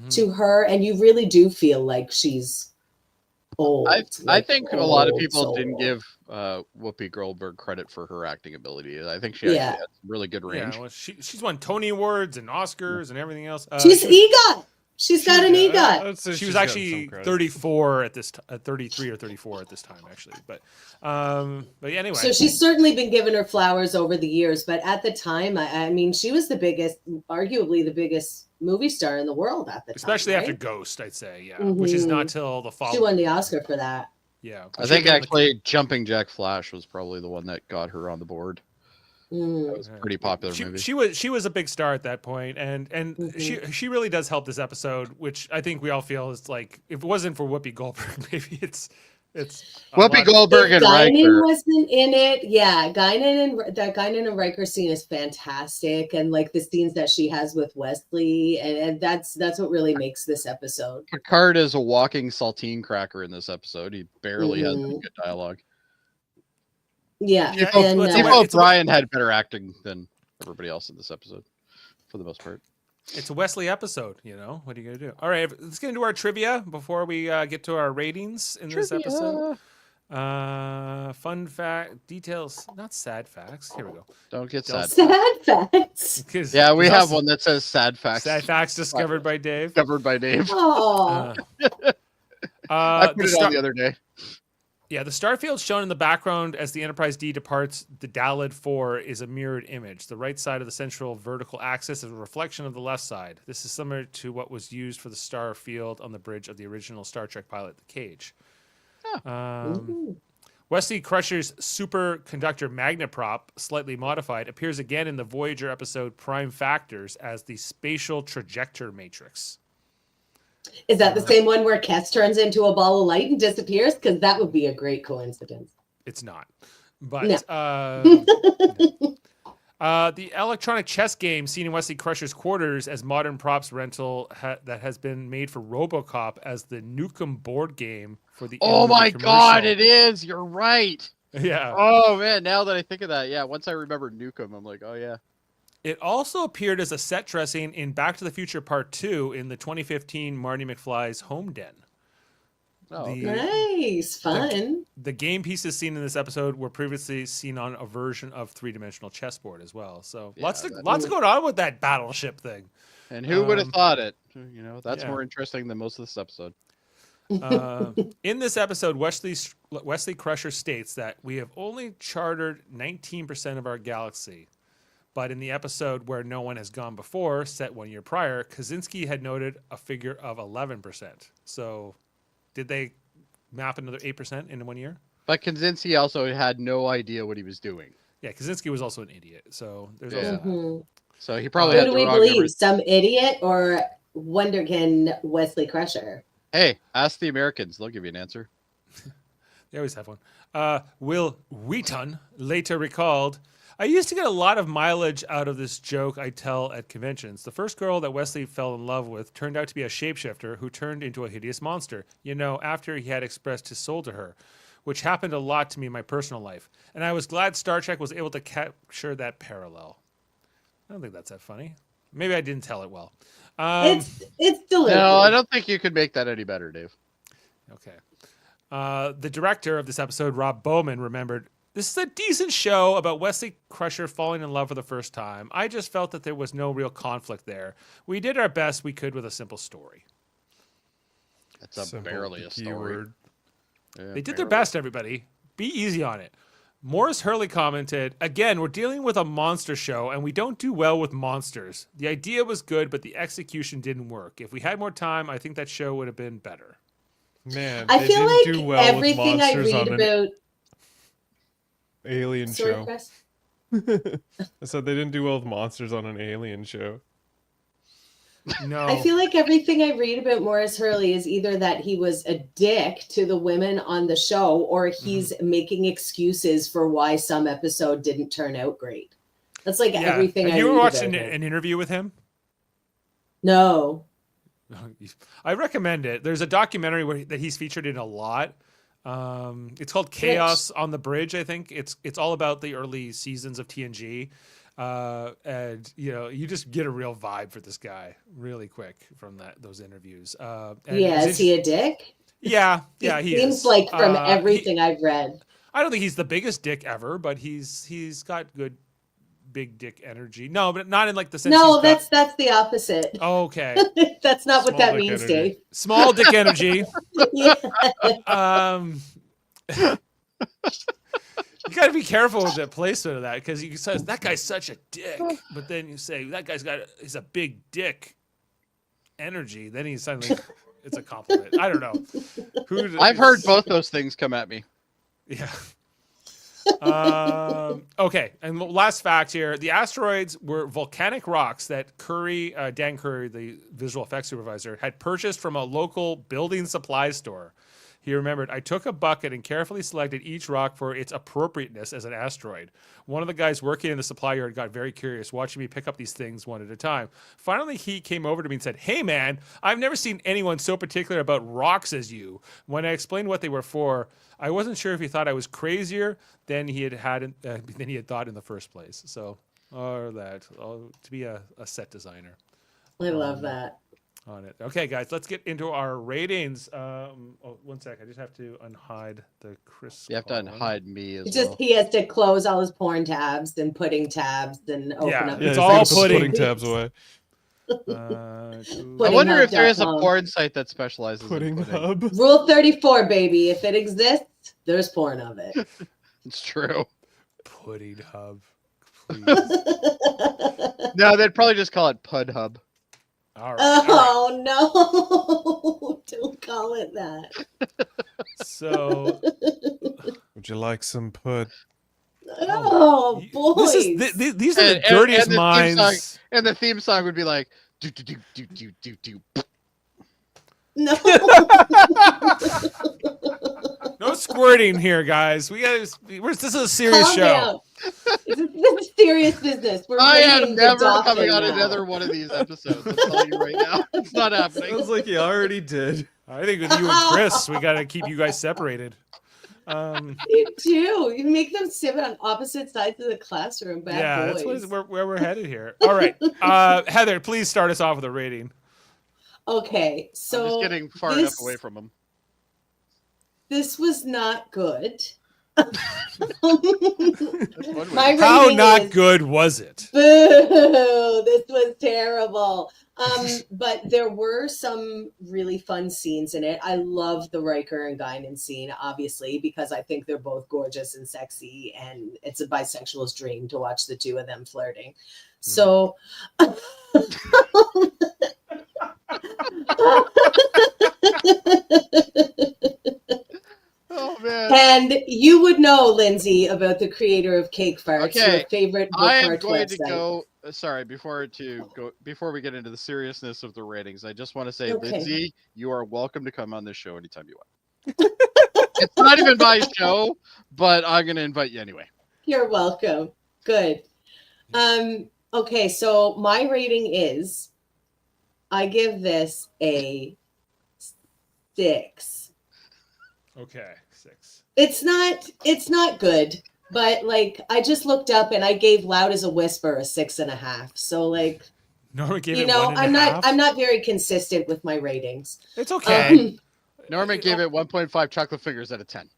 to her. And you really do feel like she's old. I think a lot of old people soul. didn't give Whoopi Goldberg credit for her acting ability. I think she actually Yeah. had really good range. yeah, well, she's won Tony Awards and Oscars and everything else. She's she EGOT. She's got an EGOT. I'd say she she's was gotten actually some credit. 34 at this 33 or 34 at this time actually, but yeah, anyway. So she's certainly been given her flowers over the years, but at the time, I mean, she was arguably the biggest movie star in the world at the time. especially after right? Ghost, I'd say, yeah, which is not till the She following. won the Oscar for that. Yeah, I think actually Jumping Jack Flash was probably the one that got her on the board. Mm. That was a pretty popular movie. She was a big star at that point, and she really does help this episode, which I think we all feel is like if it wasn't for Whoopi Goldberg, maybe it's Whoopi Goldberg and Guinan Riker. wasn't in it. Yeah, Guinan and Riker scene is fantastic, and like the scenes that she has with Wesley, and that's what really makes this episode. Picard is a walking saltine cracker in this episode. He barely has any good dialogue. Yeah, Yeah, and it's a- Brian had better acting than everybody else in this episode, for the most part. It's a Wesley episode, What are you gonna do? All right, let's get into our trivia before we get to our ratings in this episode. Fun fact, details, not sad facts. Here we go. Don't get sad. sad facts. 'Cause Yeah, we there's have also one that says sad facts. sad facts discovered by Dave. Discovered by Dave. Oh, I put it on the other day. Yeah, the starfield shown in the background as the Enterprise D departs the Daled 4 is a mirrored image. The right side of the central vertical axis is a reflection of the left side. This is similar to what was used for the starfield on the bridge of the original Star Trek pilot, The Cage. Wesley Crusher's superconductor magnet prop, slightly modified, appears again in the Voyager episode Prime Factors as the spatial trajector matrix. is that the same one where Kes turns into a ball of light and disappears? Because that would be a great coincidence. It's not. But No. the electronic chess game seen in Wesley Crusher's quarters as modern props rental that has been made for RoboCop as the Nukem board game for the Oh end of the my God, commercial. it is. You're right. Yeah. Oh man, now that I think of that, yeah. Once I remember Nukem, I'm like, oh yeah. It also appeared as a set dressing in Back to the Future Part 2 in the 2015 Marty McFly's Home Den. Oh, The- okay. Nice, fun. The game pieces seen in this episode were previously seen on a version of three-dimensional chessboard as well. So Yeah, lots going on with that battleship thing. And who would have thought it? That's yeah. more interesting than most of this episode. In this episode, Wesley Crusher states that we have only chartered 19% of our galaxy. But in the episode where no one has gone before, set 1 year prior, Kaczynski had noted a figure of 11%. So did they map another 8% in 1 year? But Kaczynski also had no idea what he was doing. Yeah, Kaczynski was also an idiot. So there's Yeah. also that. Mhm. So he probably Who had do the we wrong believe? numbers. Some idiot or Wonderkin Wesley Crusher? Hey, ask the Americans. They'll give you an answer. They always have one. Will Wheaton later recalled, I used to get a lot of mileage out of this joke I tell at conventions. The first girl that Wesley fell in love with turned out to be a shapeshifter who turned into a hideous monster, after he had expressed his soul to her, which happened a lot to me in my personal life. And I was glad Star Trek was able to capture that parallel. I don't think that's that funny. Maybe I didn't tell it well. It's delicious. No, I don't think you could make that any better, Dave. Okay. The director of this episode, Rob Bowman, remembered, "This is a decent show about Wesley Crusher falling in love for the first time. I just felt that there was no real conflict there. We did our best we could with a simple story." That's barely a story. Yeah, They did their best, everybody. Be easy on it. Morris Hurley commented, "Again, we're dealing with a monster show, and we don't do well with monsters. The idea was good, but the execution didn't work. If we had more time, I think that show would have been better." Man, I they feel didn't like do well with everything I monsters read on about. an alien Sorry, show. Chris? I said they didn't do well with monsters on an alien show. No. I feel like everything I read about Morris Hurley is either that he was a dick to the women on the show, or he's making excuses for why some episode didn't turn out great. That's like everything. Have you I ever read watched about an him. interview with him? No. I recommend it. There's a documentary that he's featured in a lot. It's called Chaos on the Bridge, I think. It's all about the early seasons of TNG. And you just get a real vibe for this guy really quick from those interviews. Is he a dick? Yeah, He he seems is. like from everything I've read. I don't think he's the biggest dick ever, but he's got good big dick energy. No, but not in like the sense. No, that's the opposite. Okay. That's not what Small that dick means, energy. Dave. Small dick energy. Yeah. You got to be careful with the placement of that, because you say that guy's such a dick, but then you say that he's a big dick energy. Then he's suddenly it's a compliment. I don't know. I've heard both those things come at me. Yeah. Okay, and last fact here: the asteroids were volcanic rocks that Dan Curry, the visual effects supervisor, had purchased from a local building supply store. He remembered, "I took a bucket and carefully selected each rock for its appropriateness as an asteroid. One of the guys working in the supply yard got very curious, watching me pick up these things one at a time. Finally, he came over to me and said, 'Hey, man, I've never seen anyone so particular about rocks as you.' When I explained what they were for, I wasn't sure if he thought I was crazier than he had thought in the first place." So, to be a set designer. I love that. On it. Okay, guys, let's get into our ratings. 1 sec. I just have to unhide the Chris. You have to unhide me as Just well. he has to close all his porn tabs and pudding tabs and open up. It's his all put pudding. pudding tabs away. I Pudding wonder if there is a hub.com. porn site that specializes Pudding in pudding. hub. Rule 34, baby. If it exists, there's porn of it. It's true. Pudding hub. Please. No, they'd probably just call it Pud Hub. All right. All Oh no! Don't call it that. right. So Would you like some pud? Oh, boys! these are the dirtiest the theme minds. song, and the theme song would be like do do do do do do do. No. No squirting here, guys. This is a serious Calm show. down. This is serious business. We're I am rating the never Dauphin coming on now. another one of these episodes. I'm telling you right now, it's not happening. Sounds like you already did. I think with you and Chris, we got to keep you guys separated. You do. You make them sit on opposite sides of the classroom. Bad Yeah, boys. that's where we're headed here. All right. Heather, please start us off with a rating. Okay, so I'm just getting far enough away from them. This was not good. One way. My How rating not is good was it? boo. This was terrible. But there were some really fun scenes in it. I love the Riker and Guinan scene, obviously, because I think they're both gorgeous and sexy, and it's a bisexual's dream to watch the two of them flirting. So Oh man. and you would know, Lindsay, about the creator of Cake Farts, Okay, your favorite I am bookmark going to website. go. Sorry, before we get into the seriousness of the ratings, I just want to say, Okay. Lindsay, you are welcome to come on this show anytime you want. It's not even my show, but I'm going to invite you anyway. You're welcome. Good. Okay, so my rating is I give this a 6. Okay, 6. It's not good, but like I just looked up and I gave Loud as a Whisper a 6.5. So like Norman gave you it know, 1.5. I'm not very consistent with my ratings. It's okay. Norman gave it 1.5 chocolate fingers out of 10.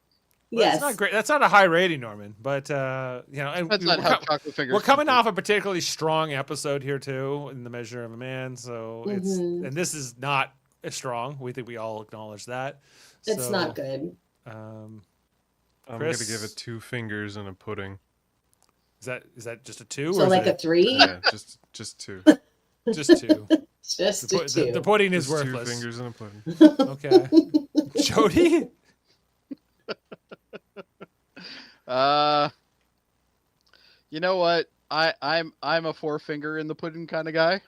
Well, Yes. That's not great. That's not a high rating, Norman. But and That's not how chocolate fingers. we're coming off a particularly strong episode here too, in The Measure of a Man. So it's and this is not as strong. We think we all acknowledge that. It's So, not good. I'm Chris? gonna give it 2 fingers and a pudding. Is that just a 2? So or like is a 3? Yeah, just 2. just 2. Just a 2. The pudding is Just 2 worthless. fingers and a pudding. Okay. Jody? You know what? I'm a 4-finger in the pudding kind of guy.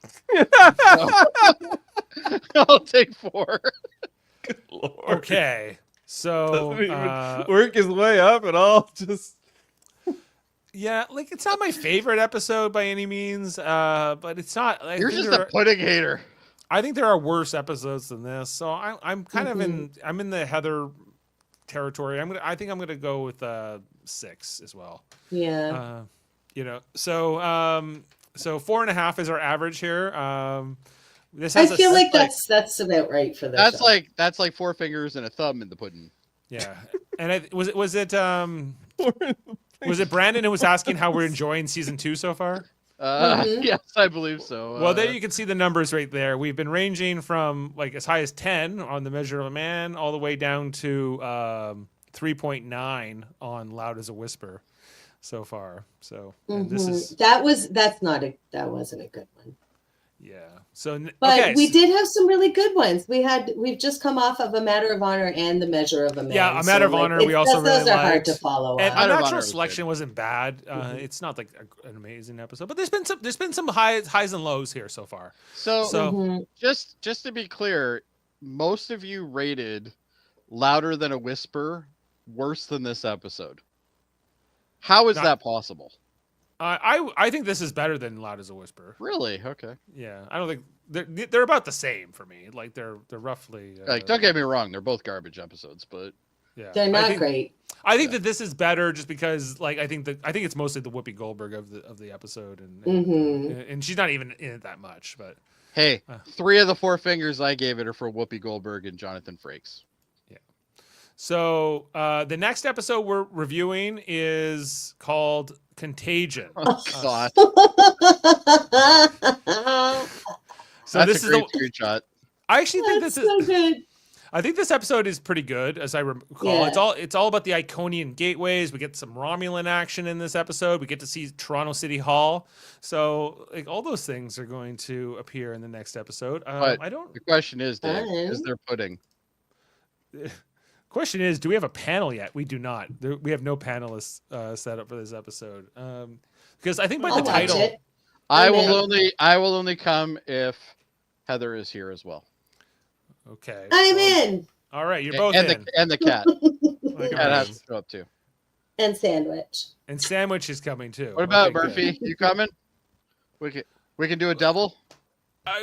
I'll take 4. Good lord. Okay. So Doesn't even work his way up at all. Just yeah, like it's not my favorite episode by any means, but it's not. You're just a pudding hater. I think there are worse episodes than this, so I'm kind of I'm in the Heather territory. I think I'm gonna go with 6 as well. Yeah. So 4.5 is our average here. This I has feel like that's about right for this. That's like 4 fingers and a thumb in the pudding. yeah. And was it Brandon who was asking how we're enjoying season 2 so far? Yes, I believe so. Well, there you can see the numbers right there. We've been ranging from like as high as 10 on The Measure of a Man, all the way down to 3.9 on Loud as a Whisper so far. So and this is that wasn't a good one. yeah. So But okay, we did have some really good ones. We've just come off of A Matter of Honor and The Measure of a Man. Yeah, A Matter of Honor, we also those really are hard liked. to follow And up. Matter of Unnatural Honor was Selection good. wasn't bad. It's not like an amazing episode, but there's been some highs and lows here so far. So just to be clear, most of you rated Louder Than a Whisper worse than this episode. How is that possible? I think this is better than Loud as a Whisper. Really? Okay. Yeah, I don't think they're about the same for me. Like they're roughly Like, don't get me wrong, they're both garbage episodes, but yeah, They're not great. I think that this is better just because like I think it's mostly the Whoopi Goldberg of the episode and she's not even in it that much. But hey, 3 of the 4 fingers I gave it are for Whoopi Goldberg and Jonathan Frakes. So the next episode we're reviewing is called Contagion. Oh God. So That's this a is great screenshot. I actually think That's this is so good. I think this episode is pretty good, as I recall. Yeah. It's all about the Iconian gateways. We get some Romulan action in this episode. We get to see Toronto City Hall. So like all those things are going to appear in the next episode. But I don't. the question is, Dave, Fun. is there pudding? Question is, do we have a panel yet? We do not. We have no panelists set up for this episode. Because I think by I'll the watch title, it. I I'm will only come if Heather is here as well. okay, I'm well, in. All right, you're both and in. the cat. like, Cat has to show up too. And Sandwich. And Sandwich is coming too. What about Okay, good. Murphy? You coming? We can do a double.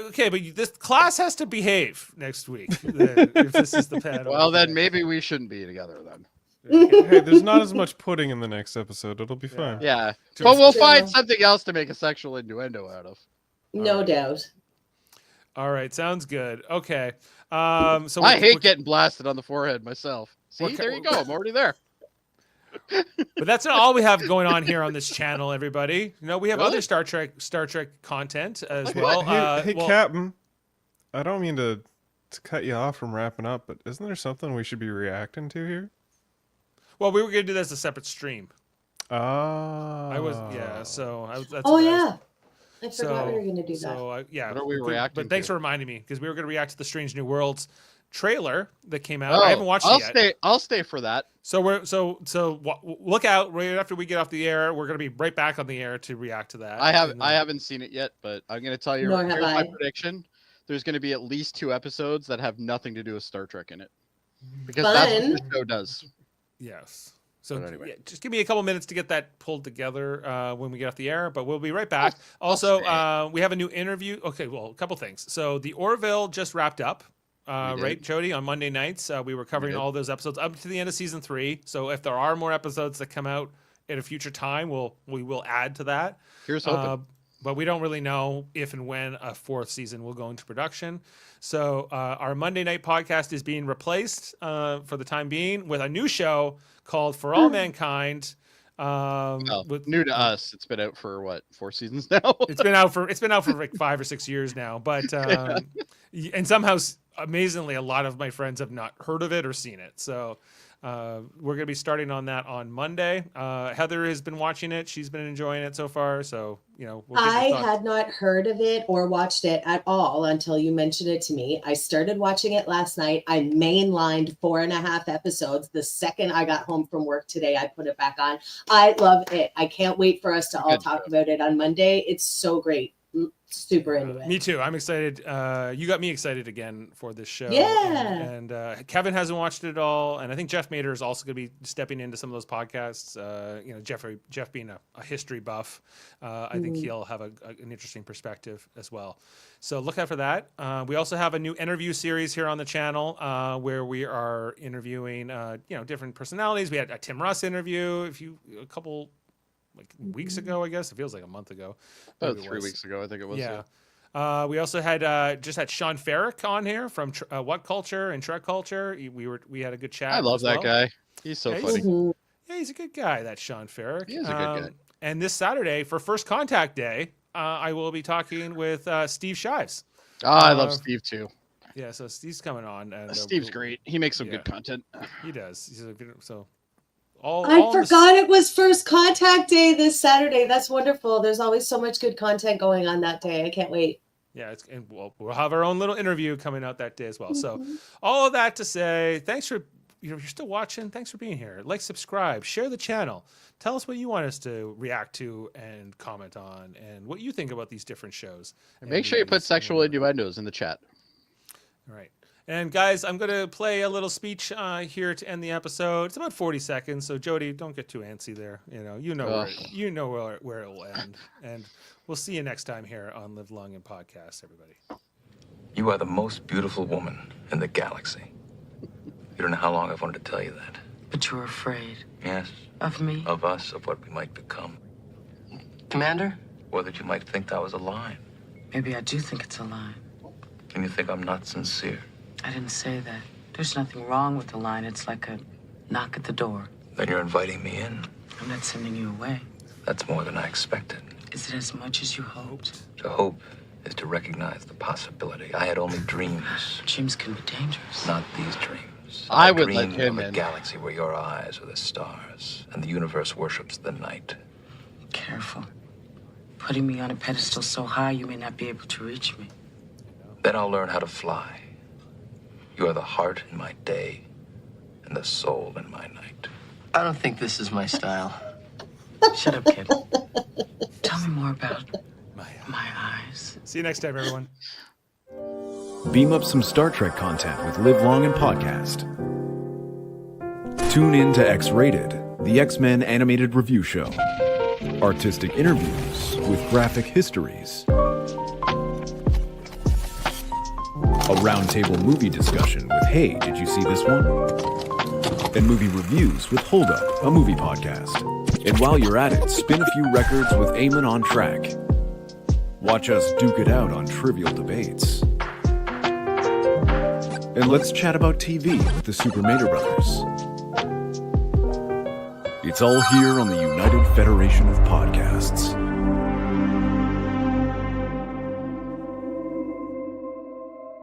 Okay, but this class has to behave next week then, if this is the panel. Well, then maybe we shouldn't be together then. hey, there's not as much pudding in the next episode. It'll be fine. Yeah, True. but we'll True. find something else to make a sexual innuendo out of. No doubt. All right, sounds good. Okay. So I hate getting blasted on the forehead myself. See, What there you go. I'm already there. But that's not all we have going on here on this channel, everybody. You know, we have Really? other Star Trek content as Like well. what? Hey, well, Captain. I don't mean to cut you off from wrapping up, but isn't there something we should be reacting to here? well, we were going to do that as a separate stream. Ah. I was so that's Oh what I was- yeah. I forgot we were going to do that. So yeah, What are we reacting But thanks to? for reminding me because we were going to react to the Strange New Worlds trailer that came out. Oh, I haven't watched it yet. I'll stay for that. So look out! Right after we get off the air, we're going to be right back on the air to react to that. I And then- haven't seen it yet, but I'm going to tell you. Nor have Here's my I. prediction. There's going to be at least 2 episodes that have nothing to do with Star Trek in it, because that's what Fun. the show does. Yes. So But anyway. yeah, just give me a couple minutes to get that pulled together when we get off the air, but we'll be right back. Also, we have a new interview. Okay, well, a couple things. So the Orville just wrapped up. Right, Jody, on Monday nights, we were covering all those episodes up to the end of season 3. So if there are more episodes that come out at a future time, we will add to that. Here's hoping. But we don't really know if and when a 4th season will go into production. So our Monday night podcast is being replaced for the time being with a new show called For All Mankind. New to us. It's been out for what, 4 seasons now? It's been out for like 5 or 6 years now. But and somehow, amazingly, a lot of my friends have not heard of it or seen it. So we're going to be starting on that on Monday. Heather has been watching it. She's been enjoying it so far. So, we'll I had not heard of it or watched it at all until you mentioned it to me. I started watching it last night. I mainlined 4.5 episodes. The second I got home from work today, I put it back on. I love it. I can't wait for us to all talk about it on Monday. It's so great. Super into it. Me too. I'm excited. You got me excited again for this show. Yeah. And Kevin hasn't watched it all, and I think Jeff Mader is also going to be stepping into some of those podcasts. Jeff being a history buff, I think he'll have an interesting perspective as well. So look out for that. We also have a new interview series here on the channel where we are interviewing different personalities. We had a Tim Russ interview a couple weeks ago, I guess. It feels like a month ago. About 3 weeks ago, I think it was. Yeah. We also had had Sean Ferrick on here from What Culture and Trek Culture. We had a good chat. I love that guy. He's so funny. Yeah, he's a good guy, that Sean Ferrick. He is a good guy. And this Saturday, for First Contact Day, I will be talking with Steve Shives. I love Steve too. Yeah, so Steve's coming on. And, Steve's great. He makes some good content. He does. I forgot it was First Contact Day this Saturday. That's wonderful. There's always so much good content going on that day. I can't wait. Yeah, we'll have our own little interview coming out that day as well. So all of that to say, thanks for, you're still watching. Thanks for being here. Like, subscribe, share the channel. Tell us what you want us to react to and comment on and what you think about these different shows. And make sure you put sexual innuendos in the chat. All right. And guys, I'm going to play a little speech here to end the episode. It's about 40 seconds, so Jody, don't get too antsy there. Where it will end. And we'll see you next time here on Live Long and Podcast, everybody. You are the most beautiful woman in the galaxy. You don't know how long I've wanted to tell you that. But you're afraid. Yes. Of me? Of us, of what we might become. Commander? Or that you might think that was a lie. Maybe I do think it's a lie. And you think I'm not sincere. I didn't say that. There's nothing wrong with the line. It's like a knock at the door. Then you're inviting me in. I'm not sending you away. That's more than I expected. Is it as much as you hoped? To hope is to recognize the possibility. I had only dreams. Dreams can be dangerous. Not these dreams. I would let dream him of a in. galaxy where your eyes are the stars and the universe worships the night. Careful. Putting me on a pedestal so high you may not be able to reach me. Then I'll learn how to fly. You are the heart in my day and the soul in my night. I don't think this is my style. Shut up, kid. Tell me more about my eyes. See you next time, everyone. Beam up some Star Trek content with Live Long and Podcast. Tune in to X-Rated, the X-Men animated review show. Artistic interviews with graphic histories. A roundtable movie discussion with Hey, did you see this one? And movie reviews with Hold Up, a movie podcast. And while you're at it, spin a few records with Eamon on Track. Watch us duke it out on trivial debates. And let's chat about TV with the Super Mader Brothers. It's all here on the United Federation of Podcasts.